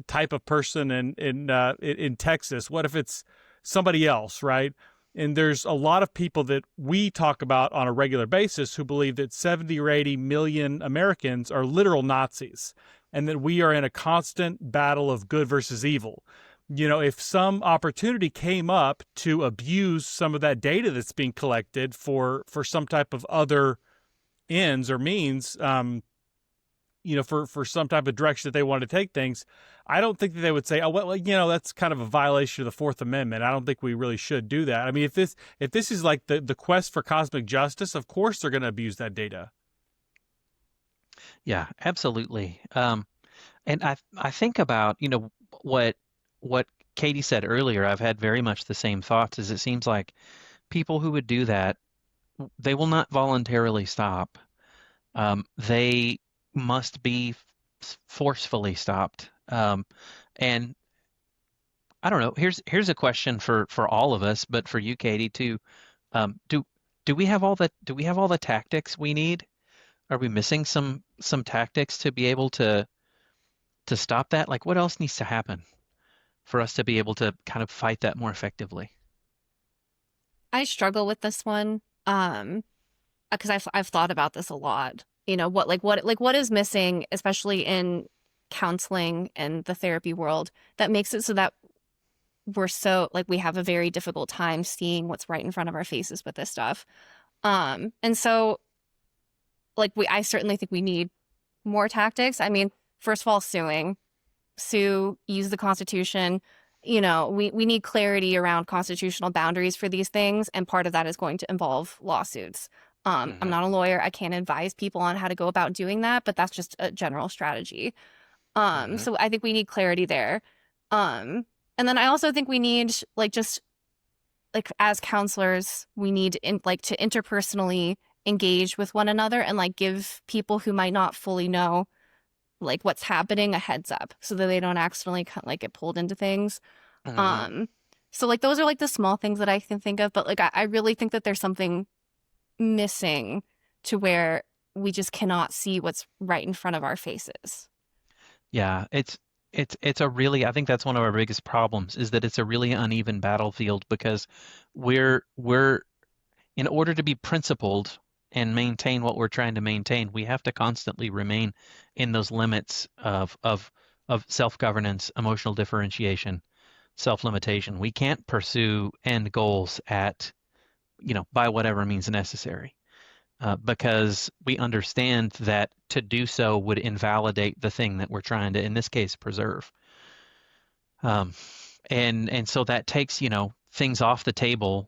Speaker 4: type of person in Texas? What if it's somebody else, right? And there's a lot of people that we talk about on a regular basis who believe that 70 or 80 million Americans are literal Nazis and that we are in a constant battle of good versus evil. If some opportunity came up to abuse some of that data that's being collected for some type of other ends or means, for some type of direction that they want to take things, I don't think that they would say, oh, well, that's kind of a violation of the Fourth Amendment. I don't think we really should do that. I mean, if this is like the quest for cosmic justice, of course they're going to abuse that data.
Speaker 2: Yeah, absolutely. And I think about, what Katie said earlier. I've had very much the same thoughts. Is it seems like people who would do that, they will not voluntarily stop. They must be forcefully stopped. And I don't know. Here's a question for all of us, but for you, Katie, too. Do we have all the tactics we need? Are we missing some tactics to be able to stop that? Like, what else needs to happen for us to be able to kind of fight that more effectively?
Speaker 1: I struggle with this one because I've thought about this a lot. What is missing, especially in counseling and the therapy world, that makes it so that we have a very difficult time seeing what's right in front of our faces with this stuff. And so I certainly think we need more tactics. I mean, first of all, sue, use the Constitution. We need clarity around constitutional boundaries for these things. And part of that is going to involve lawsuits. I'm not a lawyer. I can't advise people on how to go about doing that, but that's just a general strategy. So I think we need clarity there. And then I also think we need as counselors, we need to interpersonally engage with one another and give people who might not fully know what's happening a heads up so that they don't accidentally get pulled into things. So those are the small things that I can think of, but I really think that there's something missing to where we just cannot see what's right in front of our faces.
Speaker 2: Yeah, it's a really, I think that's one of our biggest problems, is that it's a really uneven battlefield, because we're in order to be principled and maintain what we're trying to maintain, we have to constantly remain in those limits of self-governance, emotional differentiation, self-limitation. We can't pursue end goals by whatever means necessary, because we understand that to do so would invalidate the thing that we're trying to, in this case, preserve. And so that takes, things off the table,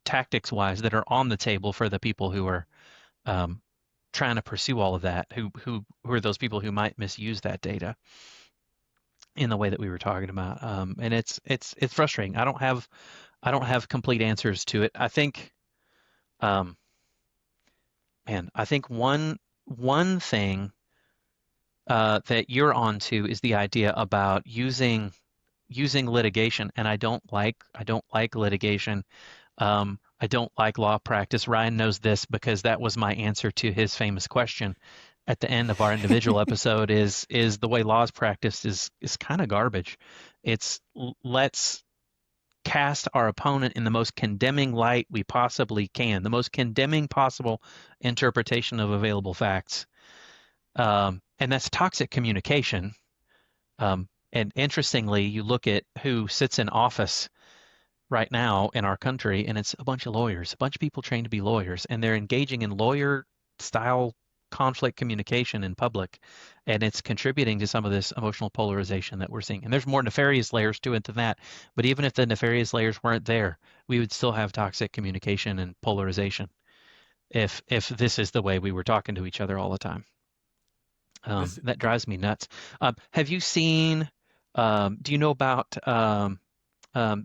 Speaker 2: tactics-wise, that are on the table for the people who are trying to pursue all of that, who are those people who might misuse that data in the way that we were talking about. And it's frustrating. I don't have complete answers to it. I think, I think one thing that you're onto is the idea about using litigation, and I don't like litigation. I don't like law practice. Ryan knows this because that was my answer to his famous question at the end of our individual episode. Is the way law is practiced is kind of garbage. It's let's cast our opponent in the most condemning light we possibly can, the most condemning possible interpretation of available facts. And that's toxic communication. And interestingly, you look at who sits in office right now in our country, and it's a bunch of lawyers, a bunch of people trained to be lawyers, and they're engaging in lawyer-style conflict communication in public, and it's contributing to some of this emotional polarization that we're seeing. And there's more nefarious layers to it than that, but even if the nefarious layers weren't there, we would still have toxic communication and polarization if this is the way we were talking to each other all the time. That drives me nuts. Have you seen, do you know about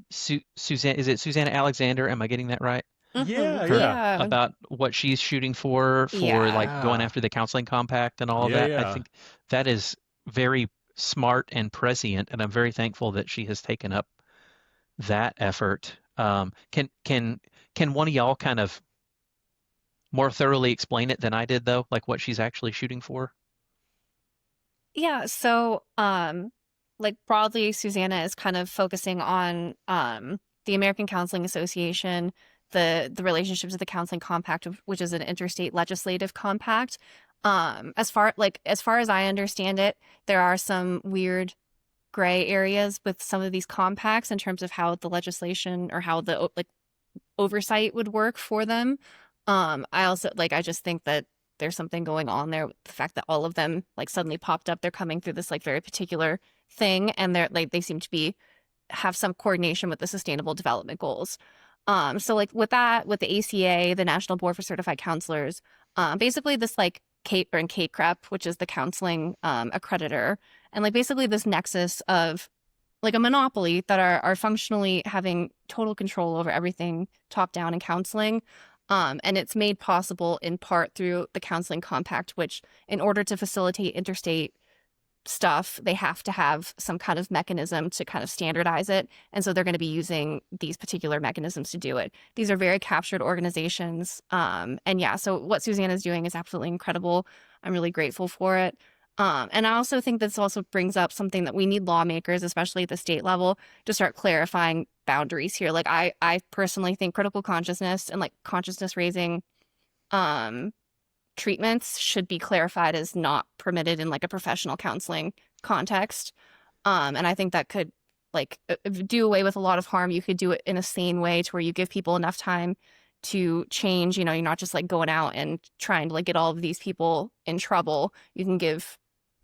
Speaker 2: Suzanne, is it Susanna Alexander? Am I getting that right?
Speaker 1: Mm-hmm.
Speaker 4: Yeah,
Speaker 2: her
Speaker 4: yeah.
Speaker 1: Yeah.
Speaker 2: about what she's shooting for like
Speaker 1: Yeah.
Speaker 2: going
Speaker 4: Yeah.
Speaker 2: after the counseling compact and all of
Speaker 4: Yeah,
Speaker 2: that. I
Speaker 4: yeah.
Speaker 2: think that is very smart and prescient, and I'm very thankful that she has taken up that effort. Can one of y'all kind of more thoroughly explain it than I did, though, like what she's actually shooting for?
Speaker 1: Yeah, so like broadly Susanna is kind of focusing on the American Counseling Association, the relationships of the Counseling Compact, which is an interstate legislative compact. As far as I understand it, there are some weird gray areas with some of these compacts in terms of how the legislation or how the like oversight would work for them. I just think that there's something going on there with the fact that all of them like suddenly popped up. They're coming through this like very particular thing, and they seem to be have some coordination with the Sustainable Development Goals. So like with the ACA, the National Board for Certified Counselors, basically this like KCREP, which is the counseling accreditor, and like basically this nexus of like a monopoly that are functionally having total control over everything top down in counseling. And it's made possible in part through the counseling compact, which in order to facilitate interstate stuff, they have to have some kind of mechanism to kind of standardize it. And so they're going to be using these particular mechanisms to do it. These are very captured organizations. And yeah, so what Susanna is doing is absolutely incredible. I'm really grateful for it. And I also think this also brings up something that we need lawmakers, especially at the state level, to start clarifying boundaries here. Like I personally think critical consciousness and like consciousness raising um treatments should be clarified as not permitted in like a professional counseling context. And I think that could like do away with a lot of harm. You could do it in a sane way to where you give people enough time to change. You know, you're not just like going out and trying to like get all of these people in trouble. You can give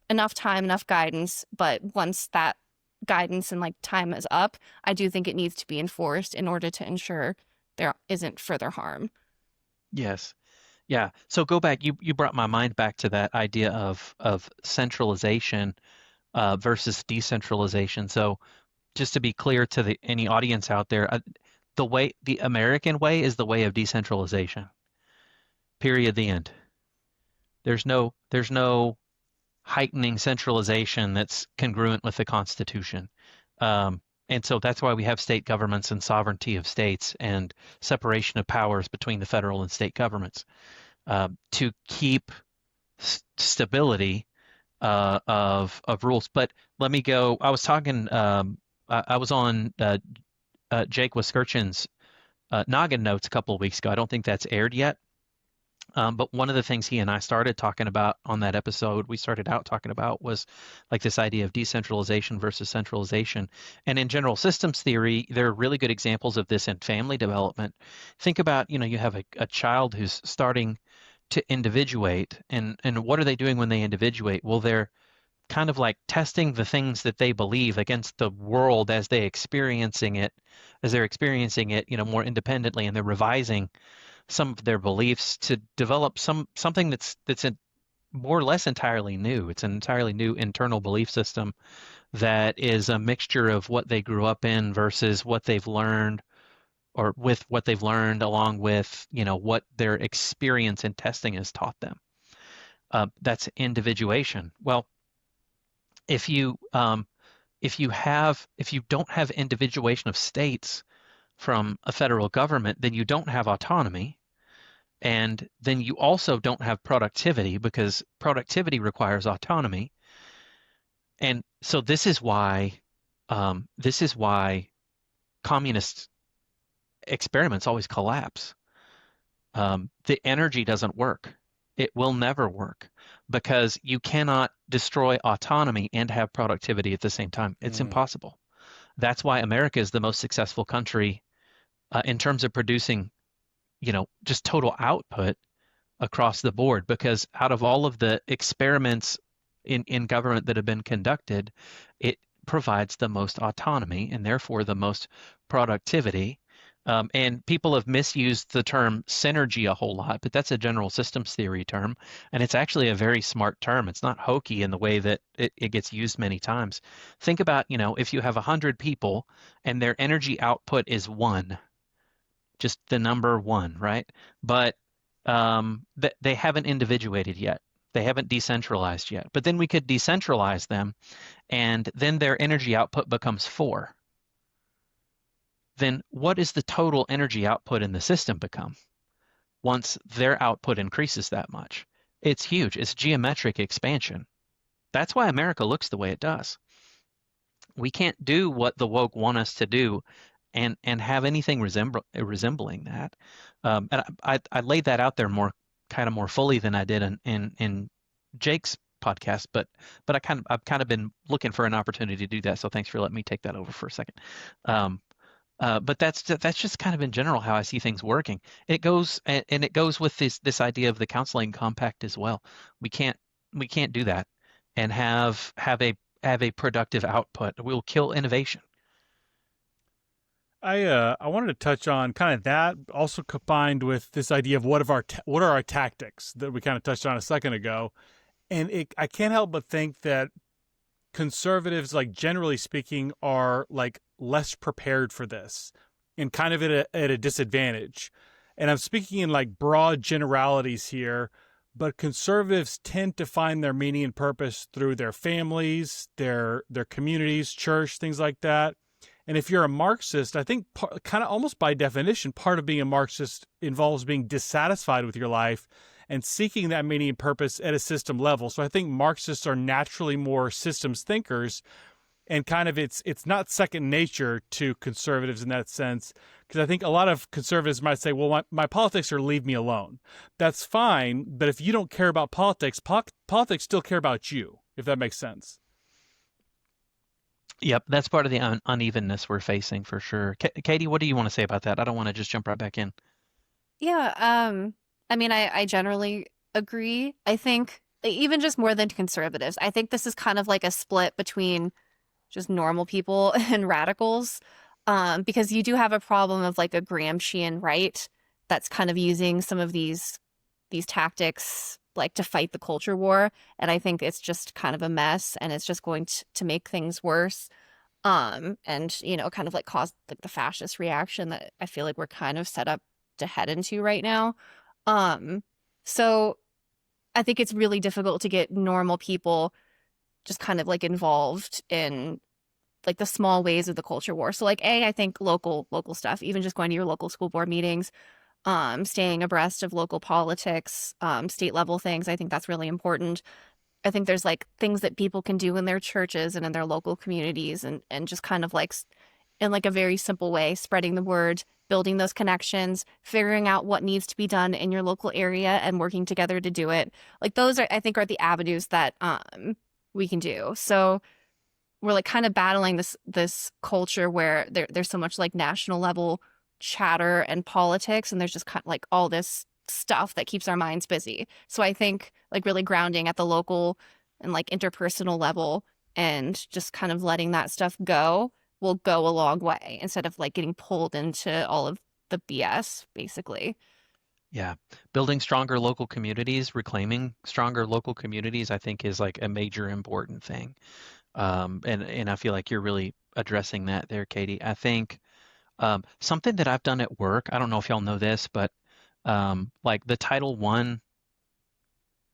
Speaker 1: enough time, enough guidance, but once that guidance and like time is up, I do think it needs to be enforced in order to ensure there isn't further harm.
Speaker 2: Yes. Yeah. So go back. You brought my mind back to that idea of centralization versus decentralization. So just to be clear to any audience out there, the American way is the way of decentralization. Period. The end. There's no heightening centralization that's congruent with the Constitution. And so that's why we have state governments and sovereignty of states and separation of powers between the federal and state governments to keep stability of rules. But let me go. I was talking. I was on Jake Wiskirchen's Noggin Notes a couple of weeks ago. I don't think that's aired yet. But one of the things he and I started talking about on that episode, we started out talking about was like this idea of decentralization versus centralization. And in general systems theory, there are really good examples of this in family development. Think about, you have a child who's starting to individuate, and what are they doing when they individuate? Well, they're kind of like testing the things that they believe against the world as they're experiencing it, more independently, and they're revising some of their beliefs to develop something that's more or less entirely new. It's an entirely new internal belief system that is a mixture of what they grew up in versus what they've learned, or with what they've learned along with what their experience in testing has taught them. That's individuation. Well, if you don't have individuation of states from a federal government, then you don't have autonomy. And then you also don't have productivity, because productivity requires autonomy. And so this is why communist experiments always collapse. The energy doesn't work. It will never work, because you cannot destroy autonomy and have productivity at the same time. It's impossible. That's why America is the most successful country in terms of producing, just total output across the board, because out of all of the experiments in government that have been conducted, it provides the most autonomy and therefore the most productivity. And people have misused the term synergy a whole lot, but that's a general systems theory term. And it's actually a very smart term. It's not hokey in the way that it gets used many times. Think about, if you have 100 people and their energy output is 1, just the number one, right? But they haven't individuated yet. They haven't decentralized yet. But then we could decentralize them, and then their energy output becomes 4. Then what is the total energy output in the system become once their output increases that much? It's huge. It's geometric expansion. That's why America looks the way it does. We can't do what the woke want us to do and have anything resembling that. And I laid that out there more fully than I did in Jake's podcast, but I've kind of been looking for an opportunity to do that. So thanks for letting me take that over for a second. But that's just kind of in general how I see things working. It goes with this idea of the counseling compact as well. We can't do that and have a productive output. We'll kill innovation.
Speaker 4: I wanted to touch on kind of that, also combined with this idea of what are our tactics that we kind of touched on a second ago, and I can't help but think that conservatives, like generally speaking, are like less prepared for this and kind of at a disadvantage. And I'm speaking in like broad generalities here, but conservatives tend to find their meaning and purpose through their families, their communities, church, things like that. And if you're a Marxist, I think kind of almost by definition, part of being a Marxist involves being dissatisfied with your life and seeking that meaning and purpose at a system level. So I think Marxists are naturally more systems thinkers, and kind of it's not second nature to conservatives in that sense, because I think a lot of conservatives might say, well, my politics are leave me alone. That's fine, but if you don't care about politics, politics still care about you, if that makes sense.
Speaker 2: Yep, that's part of the unevenness we're facing for sure. Katie, what do you want to say about that? I don't want to just jump right back in.
Speaker 1: Yeah, I mean, I generally agree. I think even just more than conservatives, I think this is kind of like a split between just normal people and radicals, because you do have a problem of like a Gramscian right that's kind of using some of these tactics like to fight the culture war, and I think it's just kind of a mess, and it's just going to make things worse, and kind of like cause like the fascist reaction that I feel like we're kind of set up to head into right now. So I think it's really difficult to get normal people just kind of like involved in like the small ways of the culture war. So like I think local stuff, even just going to your local school board meetings, staying abreast of local politics, state level things. I think that's really important. I think there's like things that people can do in their churches and in their local communities, and just kind of like in like a very simple way, spreading the word, building those connections, figuring out what needs to be done in your local area and working together to do it. Like those are, I think, are the avenues that we can do. So we're like kind of battling this culture where there's so much like national level chatter and politics, and there's just kind of like all this stuff that keeps our minds busy. So I think like really grounding at the local and like interpersonal level and just kind of letting that stuff go will go a long way instead of like getting pulled into all of the BS, basically.
Speaker 2: Yeah. Building stronger local communities, reclaiming stronger local communities, I think is like a major important thing. And I feel like you're really addressing that there, Katie. I think something that I've done at work, I don't know if y'all know this, but like the Title I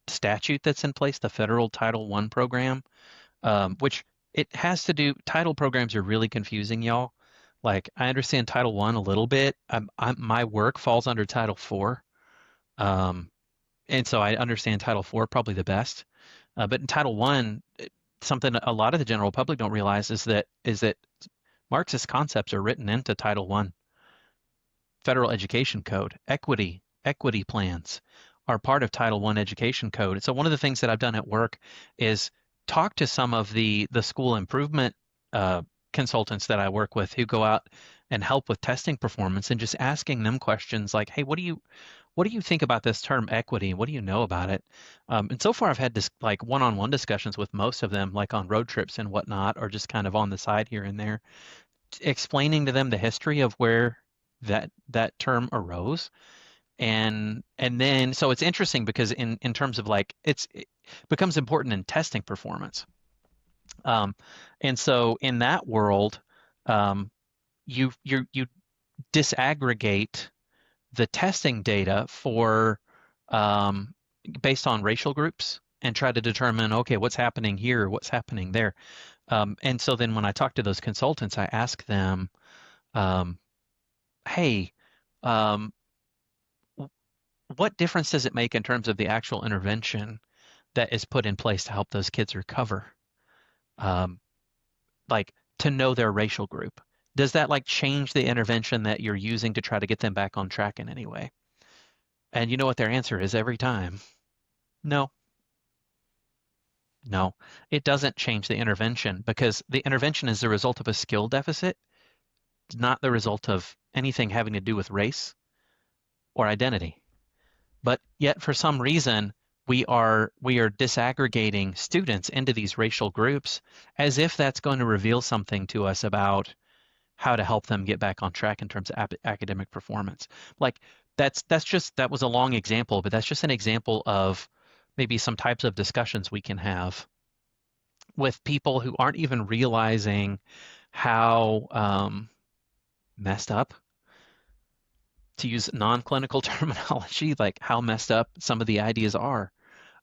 Speaker 2: statute that's in place, the federal Title I program, which it has to do, title programs are really confusing, y'all. Like I understand Title I a little bit. My work falls under Title IV. And so I understand Title IV probably the best. But in Title I, something a lot of the general public don't realize is that Marxist concepts are written into Title I. Federal Education Code, equity plans are part of Title I Education Code. So one of the things that I've done at work is talk to some of the school improvement consultants that I work with who go out and help with testing performance, and just asking them questions like, hey, what do you think about this term equity? What do you know about it? And so far I've had this like one-on-one discussions with most of them, like on road trips and whatnot, or just kind of on the side here and there, explaining to them the history of where that term arose. And then so it's interesting because in terms of like it becomes important in testing performance. And so in that world, you disaggregate the testing data for based on racial groups and try to determine, okay, what's happening here, what's happening there. And so then when I talk to those consultants, I ask them, hey, um, what difference does it make in terms of the actual intervention that is put in place to help those kids recover? Like to know their racial group. Does that like change the intervention that you're using to try to get them back on track in any way? And you know what their answer is every time? No. No, it doesn't change the intervention because the intervention is the result of a skill deficit, not the result of anything having to do with race or identity. But yet for some reason, we are disaggregating students into these racial groups as if that's going to reveal something to us about how to help them get back on track in terms of academic performance. Like that was a long example, but that's just an example of maybe some types of discussions we can have with people who aren't even realizing how messed up, to use non-clinical terminology, like how messed up some of the ideas are.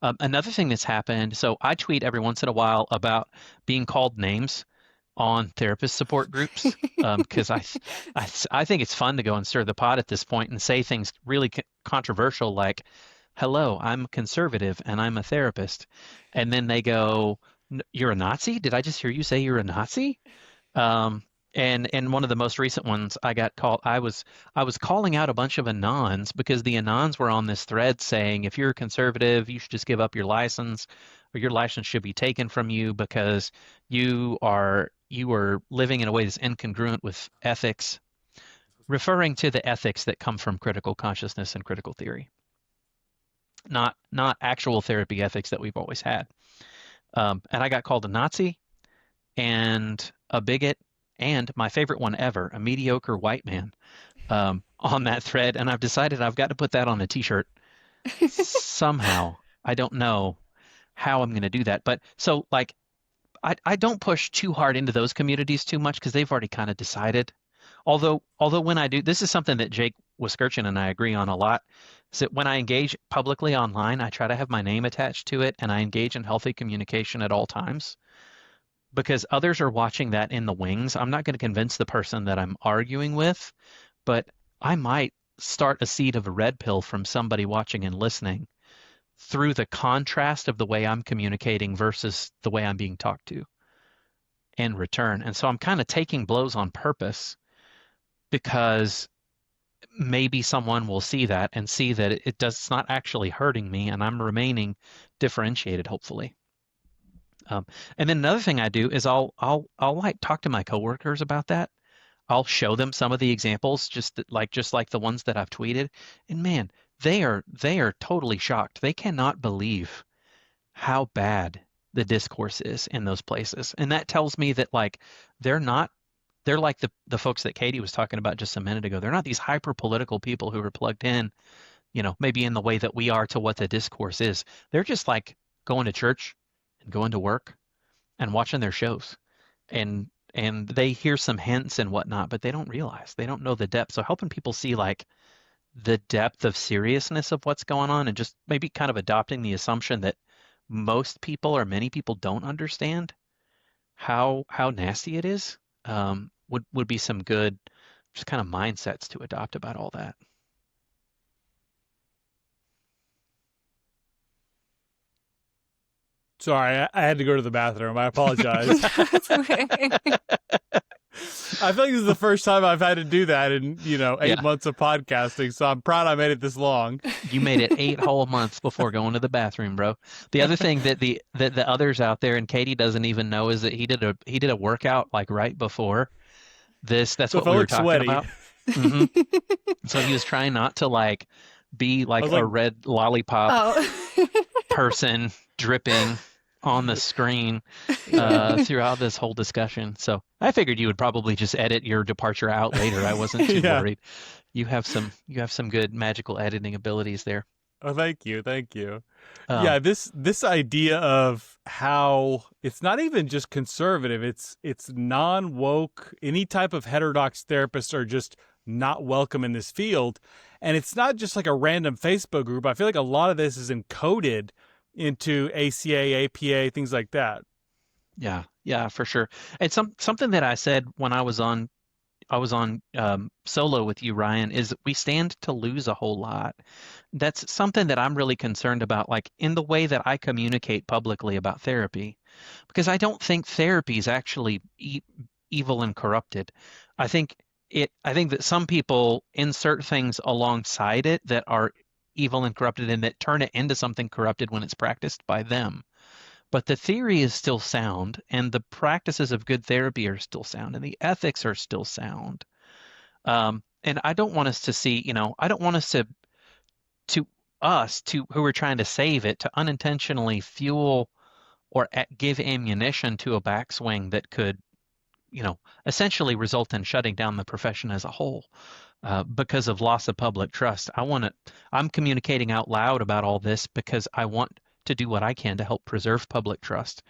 Speaker 2: Another thing that's happened, so I tweet every once in a while about being called names on therapist support groups because I think it's fun to go and stir the pot at this point and say things really controversial like, hello, I'm conservative and I'm a therapist. And then they go, you're a Nazi? Did I just hear you say you're a Nazi? And one of the most recent ones I got called, I was calling out a bunch of Anons because the Anons were on this thread saying, if you're a conservative, you should just give up your license or your license should be taken from you because you are living in a way that's incongruent with ethics, referring to the ethics that come from critical consciousness and critical theory. Not actual therapy ethics that we've always had. And I got called a Nazi and a bigot and my favorite one ever, a mediocre white man on that thread. And I've decided I've got to put that on a t-shirt somehow. I don't know how I'm going to do that. But so like, I don't push too hard into those communities too much because they've already kind of decided. Although when I do, this is something that Jake Wiskirchen and I agree on a lot, is that when I engage publicly online, I try to have my name attached to it and I engage in healthy communication at all times because others are watching that in the wings. I'm not going to convince the person that I'm arguing with, but I might start a seed of a red pill from somebody watching and listening through the contrast of the way I'm communicating versus the way I'm being talked to in return. And so I'm kind of taking blows on purpose because maybe someone will see that and see that it's not actually hurting me and I'm remaining differentiated, hopefully. And then another thing I do is I'll like talk to my coworkers about that. I'll show them some of the examples, just like the ones that I've tweeted. And man, they are totally shocked. They cannot believe how bad the discourse is in those places. And that tells me that like they're like the folks that Katie was talking about just a minute ago. They're not these hyper political people who are plugged in, maybe in the way that we are to what the discourse is. They're just like going to church and going to work and watching their shows. And they hear some hints and whatnot, but they don't realize, they don't know the depth. So helping people see like the depth of seriousness of what's going on and just maybe kind of adopting the assumption that most people or many people don't understand how nasty it is would be some good just kind of mindsets to adopt about all that.
Speaker 4: Sorry, I had to go to the bathroom. I apologize.
Speaker 1: That's okay.
Speaker 4: I feel like this is the first time I've had to do that in, 8 months of podcasting, so I'm proud I made it this long.
Speaker 2: You made it 8 whole months before going to the bathroom, bro. The other thing that the others out there and Katie doesn't even know is that he did a workout like right before this. That's
Speaker 4: so
Speaker 2: what we were talking
Speaker 4: sweaty.
Speaker 2: about. Mm-hmm. So he was trying not to like be like a red lollipop person dripping on the screen throughout this whole discussion. So I figured you would probably just edit your departure out later. I wasn't too worried. You have some good magical editing abilities there.
Speaker 4: Oh, thank you. This idea of how it's not even just conservative, it's non-woke. Any type of heterodox therapists are just not welcome in this field. And it's not just like a random Facebook group. I feel like a lot of this is encoded into ACA, APA, things like that.
Speaker 2: Yeah, for sure. And something that I said when I was on solo with you, Ryan, is we stand to lose a whole lot. That's something that I'm really concerned about, like in the way that I communicate publicly about therapy, because I don't think therapy is actually evil and corrupted. I think that some people insert things alongside it that are evil and corrupted and that turn it into something corrupted when it's practiced by them. But the theory is still sound, and the practices of good therapy are still sound, and the ethics are still sound. And I don't want us to see, I don't want us to who are trying to save it to unintentionally fuel or give ammunition to a backswing that could, essentially result in shutting down the profession as a whole because of loss of public trust. I'm communicating out loud about all this because I want to do what I can to help preserve public trust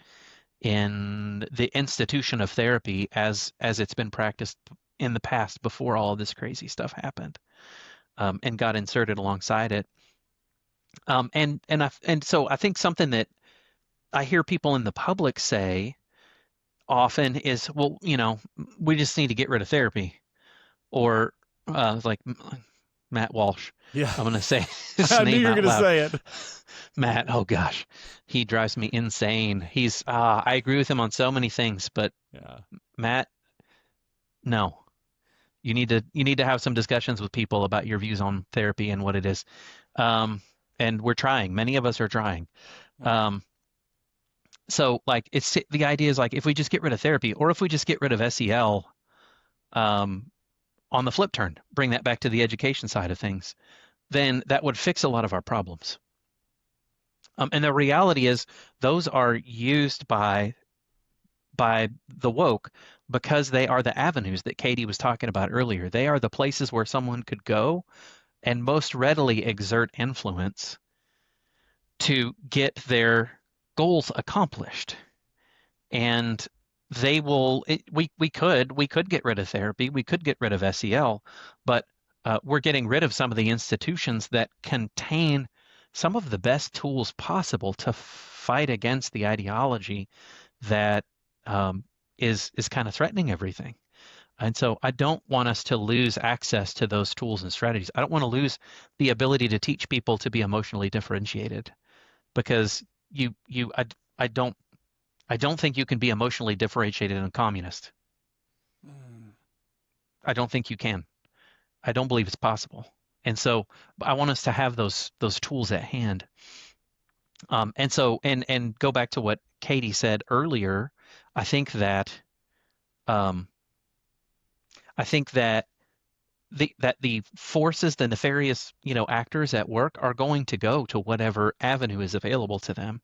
Speaker 2: in the institution of therapy as it's been practiced in the past before all of this crazy stuff happened and got inserted alongside it. And so I think something that I hear people in the public say often is, well, we just need to get rid of therapy, or like Matt Walsh.
Speaker 4: Yeah.
Speaker 2: I'm going to say his
Speaker 4: I knew
Speaker 2: name
Speaker 4: you were
Speaker 2: out
Speaker 4: going to
Speaker 2: loud.
Speaker 4: say it.
Speaker 2: Matt, oh gosh, he drives me insane. I agree with him on so many things, but
Speaker 4: Yeah.
Speaker 2: Matt, no, you need to have some discussions with people about your views on therapy and what it is. And we're trying. Many of us are trying. So like the idea is like if we just get rid of therapy, or if we just get rid of SEL, on the flip turn, bring that back to the education side of things, then that would fix a lot of our problems. And the reality is those are used by the woke because they are the avenues that Katie was talking about earlier. They are the places where someone could go and most readily exert influence to get their goals accomplished. And we could get rid of therapy, we could get rid of SEL, but we're getting rid of some of the institutions that contain some of the best tools possible to fight against the ideology that is kind of threatening everything. And so I don't want us to lose access to those tools and strategies. I don't want to lose the ability to teach people to be emotionally differentiated, because I don't think you can be emotionally differentiated and communist. I don't think you can. I don't believe it's possible. And so I want us to have those tools at hand. And so go back to what Katie said earlier. I think that the forces, the nefarious, actors at work are going to go to whatever avenue is available to them.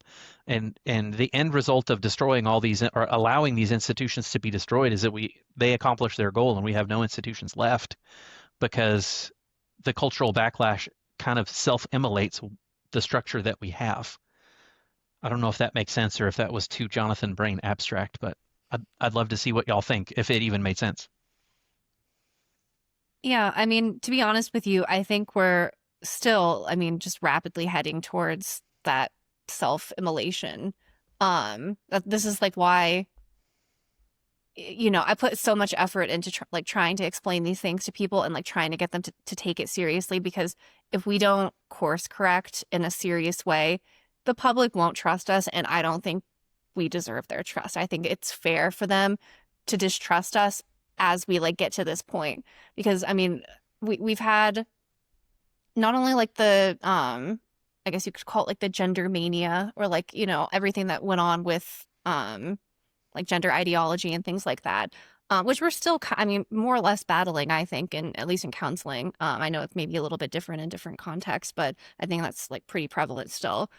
Speaker 2: And the end result of destroying all these, or allowing these institutions to be destroyed, is that they accomplish their goal and we have no institutions left, because the cultural backlash kind of self-immolates the structure that we have. I don't know if that makes sense or if that was too Jonathan Brain abstract, but I'd love to see what y'all think, if it even made sense.
Speaker 1: Yeah, I mean, to be honest with you, I think we're still, just rapidly heading towards that self-immolation. This is like why, I put so much effort into trying to explain these things to people and like trying to get them to take it seriously, because if we don't course correct in a serious way, the public won't trust us, and I don't think we deserve their trust. I think it's fair for them to distrust us as we get to this point, because we've had not only the I guess you could call it the gender mania, or everything that went on with gender ideology and things like that, which we're still more or less battling, I think, at least in counseling. I know it's maybe a little bit different in different contexts, but I think that's pretty prevalent still.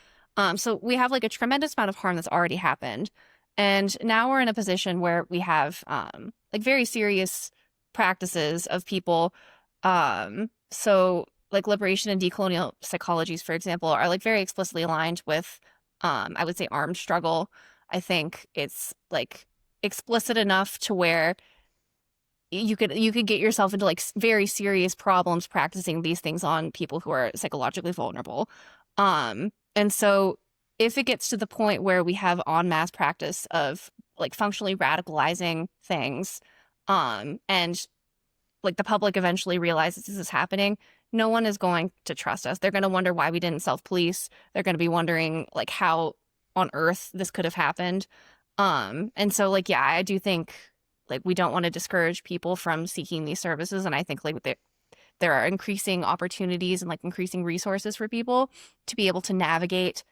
Speaker 1: So we have a tremendous amount of harm that's already happened. And now we're in a position where we have very serious practices of people. So liberation and decolonial psychologies, for example, are very explicitly aligned with, I would say, armed struggle. I think it's explicit enough to where you could get yourself into like very serious problems practicing these things on people who are psychologically vulnerable. And so if it gets to the point where we have en masse practice of like functionally radicalizing things, and like the public eventually realizes this is happening, no one is going to trust us. They're going to wonder why we didn't self-police. They're going to be wondering like how on earth this could have happened. And so like, yeah, I do think like we don't want to discourage people from seeking these services. And I think like there are increasing opportunities and like increasing resources for people to be able to navigate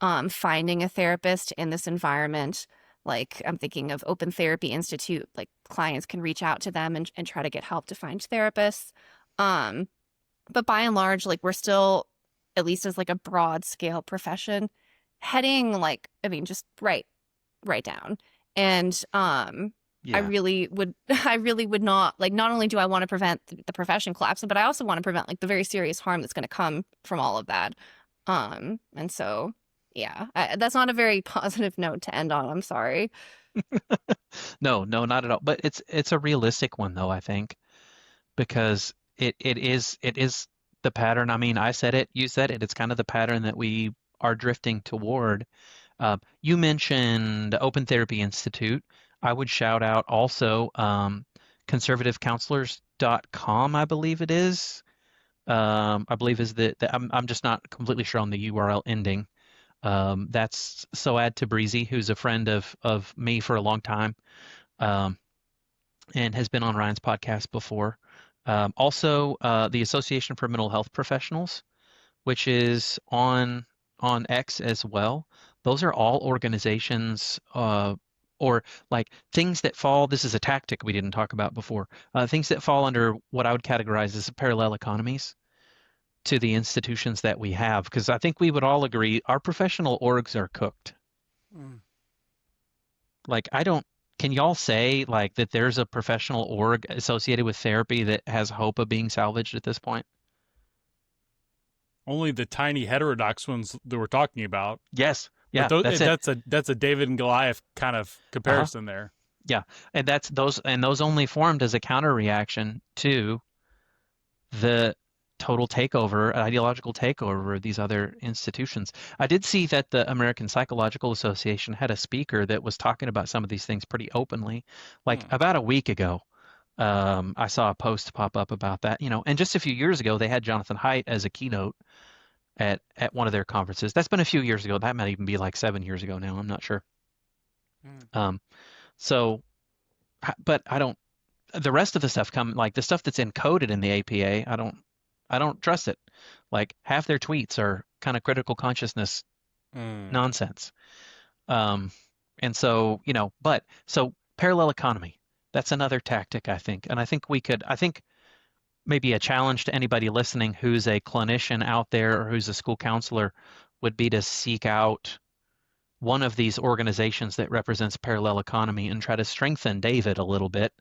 Speaker 1: finding a therapist in this environment. Like I'm thinking of Open Therapy Institute, like clients can reach out to them and try to get help to find therapists. But by and large, like we're still, at least as like a broad scale profession, heading like, I mean, just right down. And
Speaker 2: Yeah.
Speaker 1: I really would not, like, not only do I want to prevent the profession collapsing, but I also want to prevent like the very serious harm that's going to come from all of that. And so, yeah, that's not a very positive note to end on. I'm sorry.
Speaker 2: No, not at all. But it's a realistic one though, I think, because it is the pattern. I mean, I said it, you said it. It's kind of the pattern that we are drifting toward. You mentioned Open Therapy Institute. I would shout out also conservativecounselors.com, I believe it is. I believe is I'm just not completely sure on the URL ending. That's Soad Tabrizi, who's a friend of me for a long time, and has been on Ryan's podcast before. Also, the Association for Mental Health Professionals, which is on X as well. Those are all organizations or like things that fall. This is a tactic we didn't talk about before. Things that fall under what I would categorize as parallel economies to the institutions that we have, because I think we would all agree our professional orgs are cooked. Like can y'all say like that there's a professional org associated with therapy that has hope of being salvaged at this point?
Speaker 4: Only the tiny heterodox ones that we're talking about.
Speaker 2: Yes. Yeah,
Speaker 4: But
Speaker 2: that's it.
Speaker 4: that's a David and Goliath kind of comparison there.
Speaker 2: Yeah, and those only formed as a counter reaction to the total takeover, ideological takeover of these other institutions. I did see that the American Psychological Association had a speaker that was talking about some of these things pretty openly. Like about a week ago, I saw a post pop up about that, and just a few years ago, they had Jonathan Haidt as a keynote at one of their conferences. That's been a few years ago. That might even be like 7 years ago now. I'm not sure. So, but the rest of the stuff like the stuff that's encoded in the APA, I don't trust it. Like half their tweets are kind of critical consciousness nonsense. And so, so parallel economy, that's another tactic, I think. And I think maybe a challenge to anybody listening who's a clinician out there or who's a school counselor would be to seek out one of these organizations that represents parallel economy and try to strengthen David a little bit,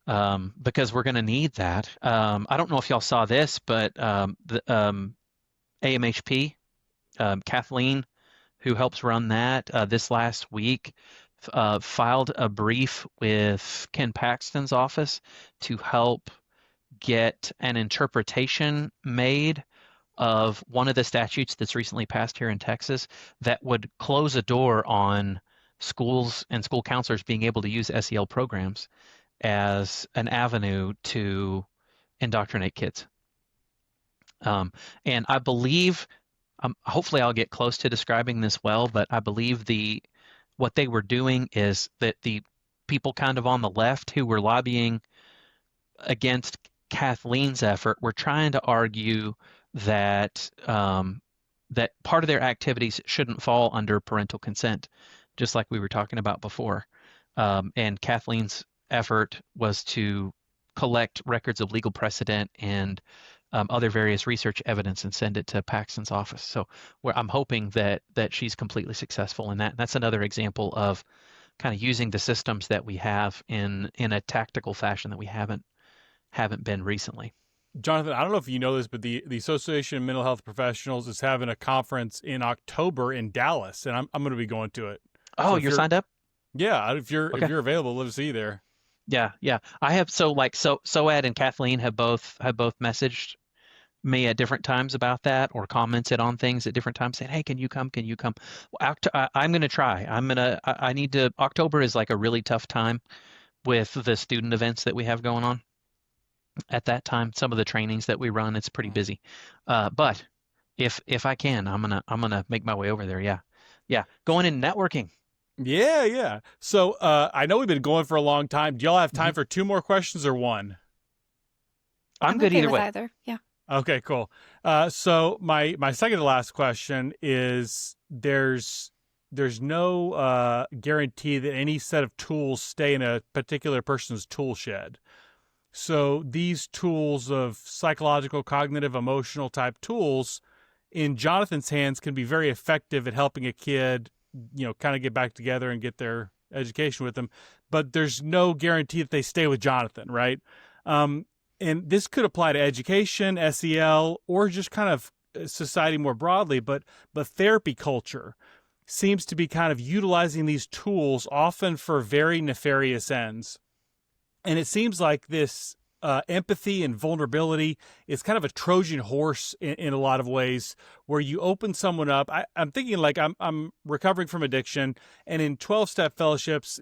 Speaker 2: because we're going to need that. I don't know if y'all saw this, but the AMHP, Kathleen, who helps run that, this last week filed a brief with Ken Paxton's office to help get an interpretation made of one of the statutes that's recently passed here in Texas that would close a door on schools and school counselors being able to use SEL programs as an avenue to indoctrinate kids. And I believe, hopefully I'll get close to describing this well, but I believe what they were doing is that the people kind of on the left who were lobbying against Kathleen's effort were trying to argue that that part of their activities shouldn't fall under parental consent, just like we were talking about before. And Kathleen's effort was to collect records of legal precedent and other various research evidence and send it to Paxton's office. So I'm hoping that she's completely successful in that. And that's another example of kind of using the systems that we have in a tactical fashion that we haven't been recently.
Speaker 4: Jonathan, I don't know if you know this, but the Association of Mental Health Professionals is having a conference in October in Dallas, and I'm going to be going to it.
Speaker 2: Oh,
Speaker 4: So
Speaker 2: you're signed up?
Speaker 4: Yeah, if you're
Speaker 2: Okay.
Speaker 4: available, let's see you there.
Speaker 2: Yeah. I have Soad and Kathleen have both messaged me at different times about that or commented on things at different times saying, "Hey, can you come? Can you come?" Well, I'm going to try. I need to. October is like a really tough time with the student events that we have going on at that time. Some of the trainings that we run, it's pretty busy. But if I can, I'm gonna make my way over there. Yeah. Yeah. Going in networking.
Speaker 4: Yeah. So I know we've been going for a long time. Do y'all have time
Speaker 2: Mhm.
Speaker 4: for two more questions or one?
Speaker 2: I'm
Speaker 1: I'm
Speaker 2: good
Speaker 1: okay
Speaker 2: either
Speaker 1: with
Speaker 2: way.
Speaker 1: either. Yeah.
Speaker 4: Okay, cool. So my second to last question is there's no guarantee that any set of tools stay in a particular person's tool shed. So these tools of psychological, cognitive, emotional type tools in Jonathan's hands can be very effective at helping a kid, kind of get back together and get their education with them. But there's no guarantee that they stay with Jonathan, right? Um, and this could apply to education, SEL, or just kind of society more broadly. But therapy culture seems to be kind of utilizing these tools often for very nefarious ends. And it seems like this empathy and vulnerability is kind of a Trojan horse in a lot of ways, where you open someone up. I'm thinking like I'm recovering from addiction, and in 12-step fellowships,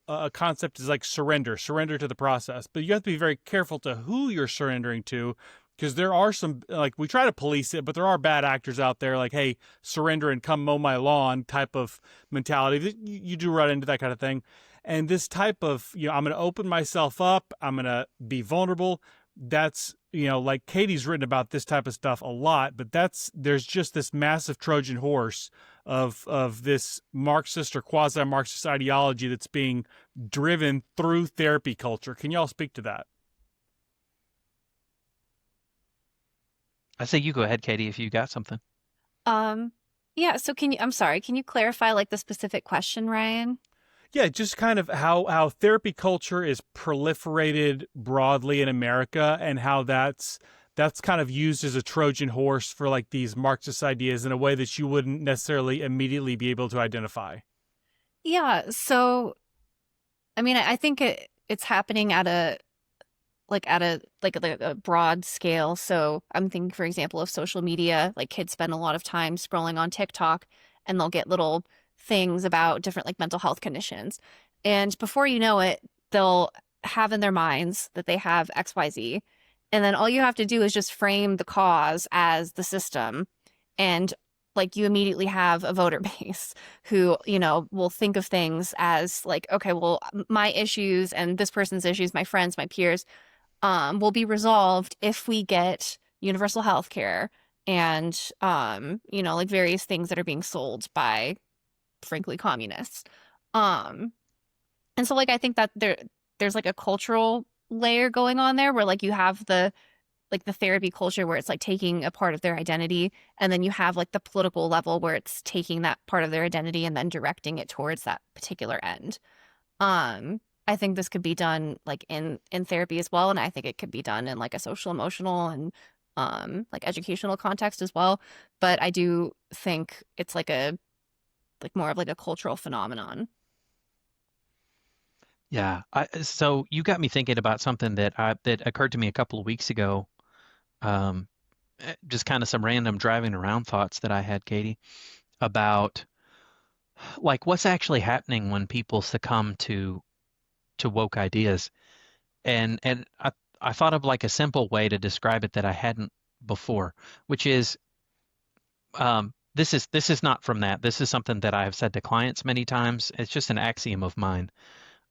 Speaker 4: a concept is like surrender to the process. But you have to be very careful to who you're surrendering to, because there are some, like, we try to police it, but there are bad actors out there, like, hey, surrender and come mow my lawn type of mentality. You do run into that kind of thing. And this type of, I'm going to open myself up, I'm going to be vulnerable. That's, like Katie's written about this type of stuff a lot, but there's just this massive Trojan horse of this Marxist or quasi-Marxist ideology that's being driven through therapy culture. Can y'all speak to that?
Speaker 2: I say you go ahead, Katie, if you got something.
Speaker 1: Um, yeah, so I'm sorry, can you clarify like the specific question, Ryan?
Speaker 4: Yeah, just kind of how therapy culture is proliferated broadly in America, and how that's kind of used as a Trojan horse for like these Marxist ideas in a way that you wouldn't necessarily immediately be able to identify.
Speaker 1: Yeah, so I mean, I think it's happening at a like a broad scale. So I'm thinking, for example, of social media. Like kids spend a lot of time scrolling on TikTok, and they'll get little things about different like mental health conditions. And before you know it, they'll have in their minds that they have XYZ. And then all you have to do is just frame the cause as the system. And like you immediately have a voter base who, will think of things as like, okay, well, my issues and this person's issues, my friends, my peers, will be resolved if we get universal health care and, like various things that are being sold by, frankly, communists. Um, and so like I think that there's like a cultural layer going on there where like you have the therapy culture where it's like taking a part of their identity, and then you have like the political level where it's taking that part of their identity and then directing it towards that particular end. I think this could be done like in therapy as well, and I think it could be done in like a social emotional and like educational context as well. But I do think it's like more of like a cultural phenomenon.
Speaker 2: Yeah. So you got me thinking about something that occurred to me a couple of weeks ago. Um, just kind of some random driving around thoughts that I had, Katie, about like what's actually happening when people succumb to woke ideas. And I thought of like a simple way to describe it that I hadn't before, which is this is not from that. This is something that I have said to clients many times. It's just an axiom of mine.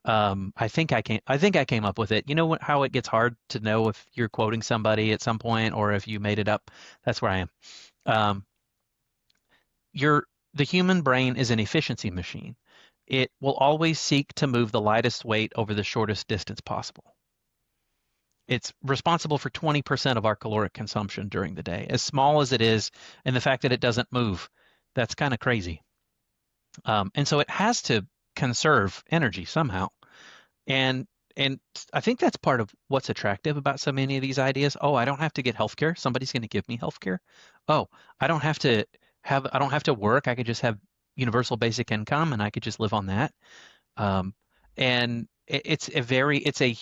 Speaker 2: I think I came up with it. You know how it gets hard to know if you're quoting somebody at some point or if you made it up? That's where I am. Um, the human brain is an efficiency machine. It will always seek to move the lightest weight over the shortest distance possible. It's responsible for 20% of our caloric consumption during the day, as small as it is, and the fact that it doesn't move, that's kind of crazy. And so it has to conserve energy somehow. And and I think that's part of what's attractive about so many of these ideas. Oh, I don't have to get healthcare. Somebody's going to give me healthcare. Oh, I don't have to work. I could just have universal basic income and I could just live on that. Um, and it's a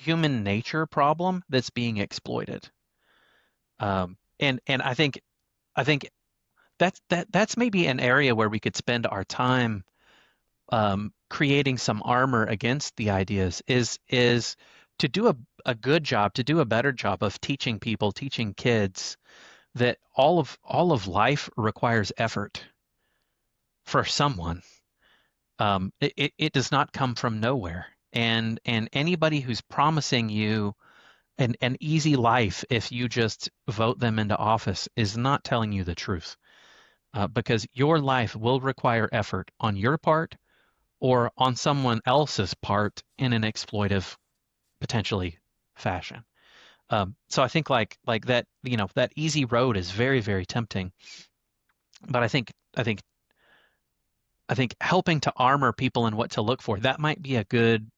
Speaker 2: human nature problem that's being exploited. And I think that's maybe an area where we could spend our time creating some armor against the ideas is to do a good job, to do a better job of teaching people, teaching kids that all of life requires effort for someone. It does not come from nowhere. And anybody who's promising you an easy life if you just vote them into office is not telling you the truth. Because your life will require effort on your part or on someone else's part in an exploitive, potentially, fashion. So I think like that, that easy road is very, very tempting. But I think helping to armor people in what to look for, that might be a good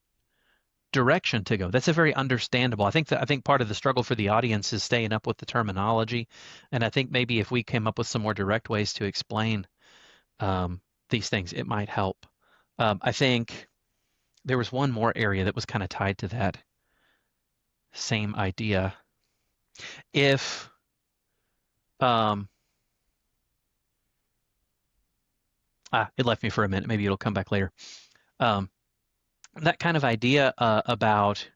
Speaker 2: direction to go. That's a very understandable. I think part of the struggle for the audience is staying up with the terminology, and I think maybe if we came up with some more direct ways to explain these things, it might help. I think there was one more area that was kind of tied to that same idea. If it left me for a minute. Maybe it'll come back later. That kind of idea about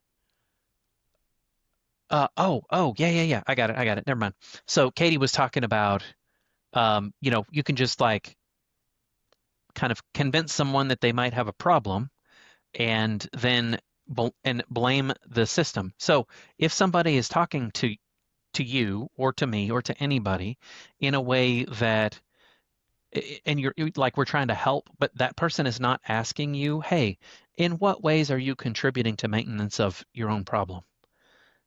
Speaker 2: yeah. I got it. Never mind. So Katie was talking about you can just like kind of convince someone that they might have a problem and then blame the system. So if somebody is talking to you or to me or to anybody in a way that and you're like we're trying to help, but that person is not asking you, hey, in what ways are you contributing to maintenance of your own problem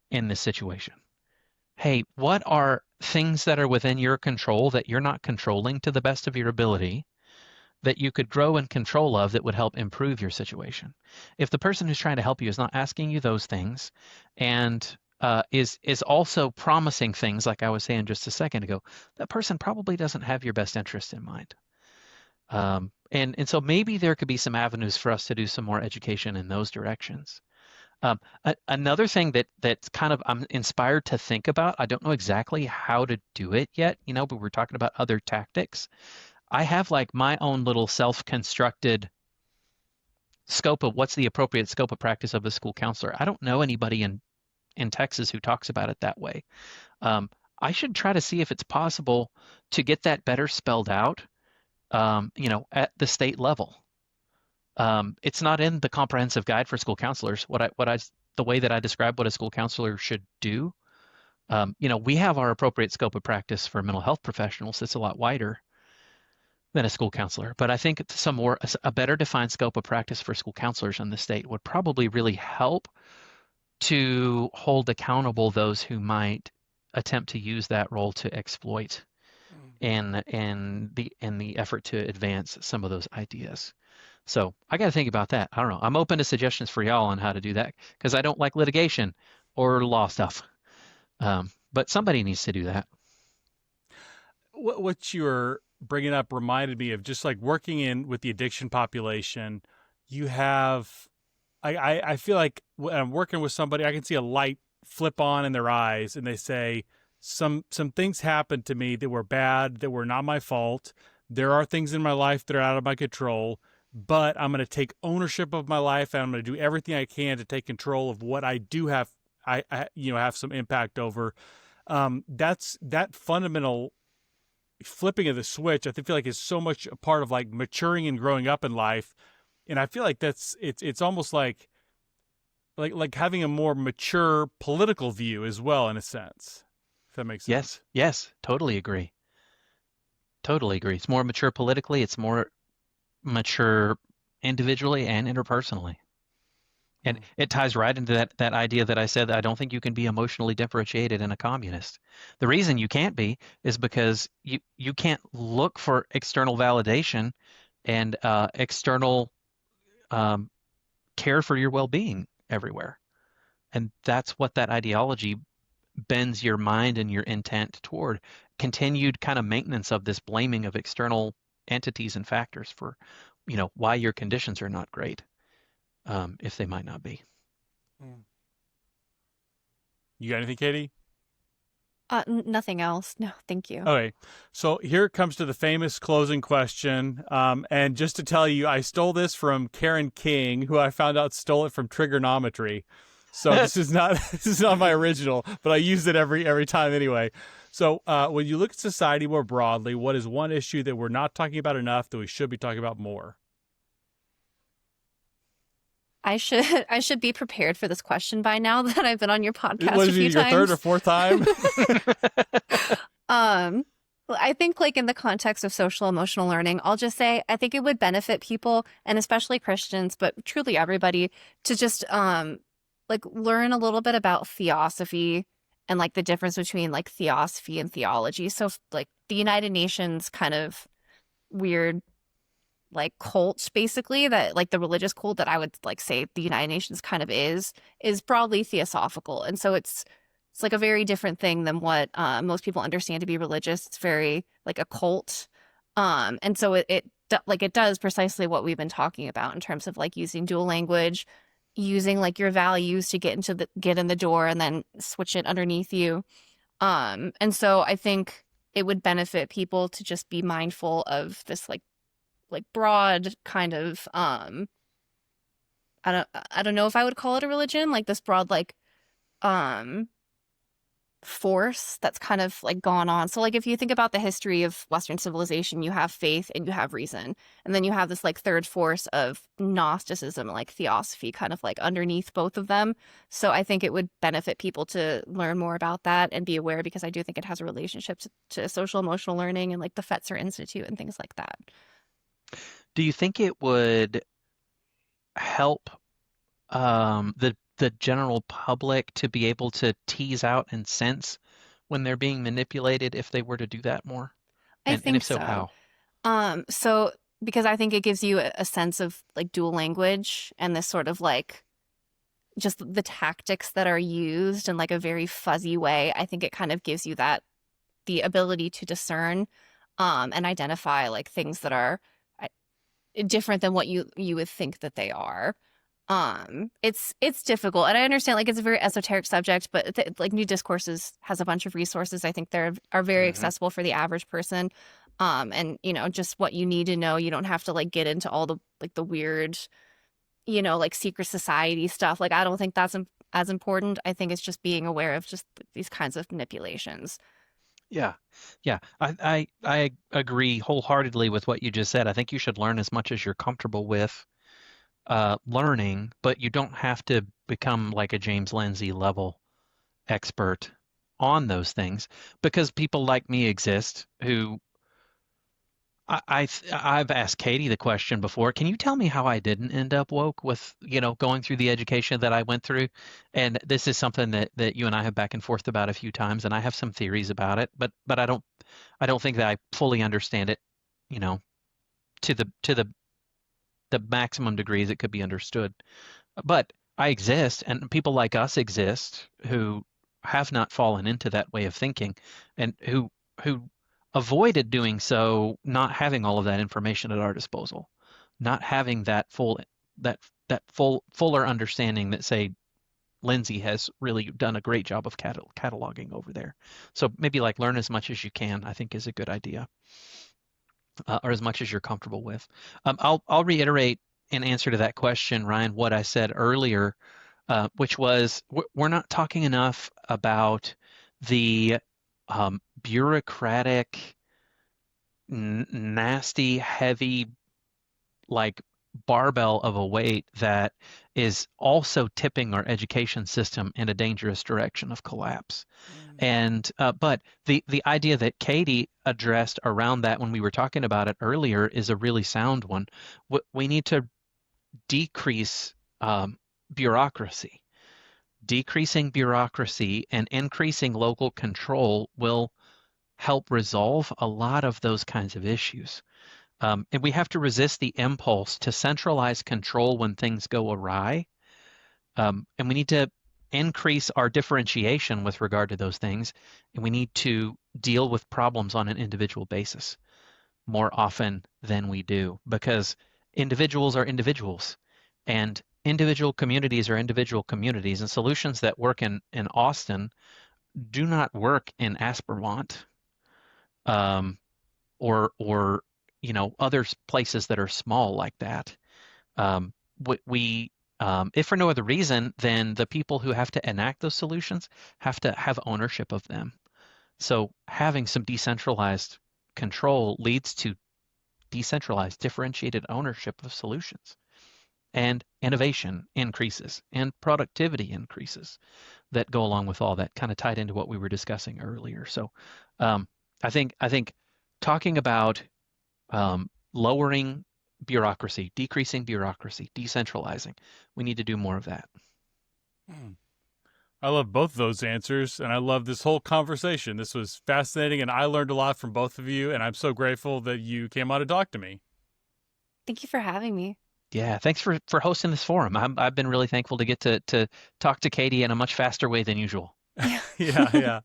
Speaker 2: in this situation? Hey, what are things that are within your control that you're not controlling to the best of your ability that you could grow in control of that would help improve your situation? If the person who's trying to help you is not asking you those things and is also promising things like I was saying just a second ago, that person probably doesn't have your best interest in mind. And so maybe there could be some avenues for us to do some more education in those directions. Another thing that's kind of I'm inspired to think about, I don't know exactly how to do it yet, but we're talking about other tactics. I have like my own little self-constructed scope of what's the appropriate scope of practice of a school counselor. I don't know anybody in Texas who talks about it that way. I should try to see if it's possible to get that better spelled out, at the state level. It's not in the comprehensive guide for school counselors. The way that I describe what a school counselor should do. We have our appropriate scope of practice for mental health professionals. It's a lot wider than a school counselor. But I think a better defined scope of practice for school counselors in the state would probably really help to hold accountable those who might attempt to use that role to exploit in the effort to advance some of those ideas. So I got to think about that. I don't know. I'm open to suggestions for y'all on how to do that because I don't like litigation or law stuff. But somebody needs to do that.
Speaker 4: What you're bringing up reminded me of just like working with the addiction population. You have, I feel like when I'm working with somebody, I can see a light flip on in their eyes and they say, some things happened to me that were bad, that were not my fault. There are things in my life that are out of my control, but I'm going to take ownership of my life and I'm going to do everything I can to take control of what I do have, I have some impact over. That's that fundamental flipping of the switch. I feel like is so much a part of like maturing and growing up in life. And I feel like it's almost like having a more mature political view as well, in a sense. If that makes sense.
Speaker 2: Yes, totally agree. It's more mature politically. It's more mature individually and interpersonally. And it ties right into that idea that I said that I don't think you can be emotionally differentiated in a communist. The reason you can't be is because you can't look for external validation and external care for your well-being everywhere. And that's what that ideology bends your mind and your intent toward. Continued kind of maintenance of this blaming of external entities and factors for, why your conditions are not great. if they might not be.
Speaker 4: You got anything, Katie?
Speaker 1: Nothing else. No, thank you.
Speaker 4: Okay, so here it comes to the famous closing question. And just to tell you, I stole this from Karen King, who I found out stole it from trigonometry. So this is not my original, but I use it every time anyway. So when you look at society more broadly, what is one issue that we're not talking about enough that we should be talking about more?
Speaker 1: I should be prepared for this question by now that I've been on your podcast
Speaker 4: Was
Speaker 1: a few
Speaker 4: it your
Speaker 1: times.
Speaker 4: third or fourth time?
Speaker 1: I think like in the context of social emotional learning, I'll just say I think it would benefit people, and especially Christians, but truly everybody, to just like learn a little bit about theosophy and like the difference between like theosophy and theology. So like the United Nations kind of weird like cult, basically, that like the religious cult that I would like say the United Nations kind of is broadly theosophical. And so it's like a very different thing than what most people understand to be religious. It's very like a cult. And so it does precisely what we've been talking about in terms of like using dual language, using like your values to get in the door and then switch it underneath you. And so I think it would benefit people to just be mindful of this like broad kind of I don't know if I would call it a religion, like this broad like force that's kind of like gone on. So like if you think about the history of Western civilization, you have faith and you have reason, and then you have this like third force of Gnosticism, like theosophy, kind of like underneath both of them. So I think it would benefit people to learn more about that and be aware, because I do think it has a relationship to social emotional learning and like the Fetzer Institute and things like that.
Speaker 2: Do you think it would help the general public to be able to tease out and sense when they're being manipulated if they were to do that more?
Speaker 1: I
Speaker 2: And
Speaker 1: think
Speaker 2: if so, how?
Speaker 1: So because I think it gives you a sense of like dual language and this sort of like just the tactics that are used in like a very fuzzy way. I think it kind of gives you the ability to discern and identify like things that are different than what you would think that they are. It's difficult, and I understand like it's a very esoteric subject, but like New Discourses has a bunch of resources. I think are very accessible for the average person. And just what you need to know. You don't have to like get into all the like the weird, like secret society stuff. Like I don't think that's as important. I think it's just being aware of just these kinds of manipulations.
Speaker 2: Yeah. I agree wholeheartedly with what you just said. I think you should learn as much as you're comfortable with learning, but you don't have to become like a James Lindsay level expert on those things, because people like me exist who I've asked Katie the question before. Can you tell me how I didn't end up woke with, going through the education that I went through? And this is something that you and I have back and forth about a few times, and I have some theories about it, but I don't think that I fully understand it, to the maximum degrees it could be understood. But I exist, and people like us exist who have not fallen into that way of thinking, and who avoided doing so, not having all of that information at our disposal, not having that fuller understanding that, say, Lindsay has really done a great job of cataloging over there. So maybe like learn as much as you can, I think is a good idea, or as much as you're comfortable with. I'll reiterate in answer to that question, Ryan, what I said earlier, which was we're not talking enough about the bureaucratic, nasty, heavy, like barbell of a weight that is also tipping our education system in a dangerous direction of collapse. And but the idea that Katie addressed around that when we were talking about it earlier is a really sound one. We need to decrease bureaucracy. Decreasing bureaucracy and increasing local control will help resolve a lot of those kinds of issues. And we have to resist the impulse to centralize control when things go awry. And we need to increase our differentiation with regard to those things. And we need to deal with problems on an individual basis more often than we do, because individuals are individuals. And individual communities are individual communities, and solutions that work in Austin do not work in Aspermont, um, or other places that are small like that. We if for no other reason, then the people who have to enact those solutions have to have ownership of them. So having some decentralized control leads to decentralized, differentiated ownership of solutions, and innovation increases and productivity increases that go along with all that, kind of tied into what we were discussing earlier. So I think talking about lowering bureaucracy, decreasing bureaucracy, decentralizing, we need to do more of that.
Speaker 4: I love both of those answers, and I love this whole conversation. This was fascinating, and I learned a lot from both of you, and I'm so grateful that you came on to talk to me.
Speaker 1: Thank you for having me.
Speaker 2: Yeah, thanks for hosting this forum. I've been really thankful to get to talk to Katie in a much faster way than usual.
Speaker 4: Yeah, yeah.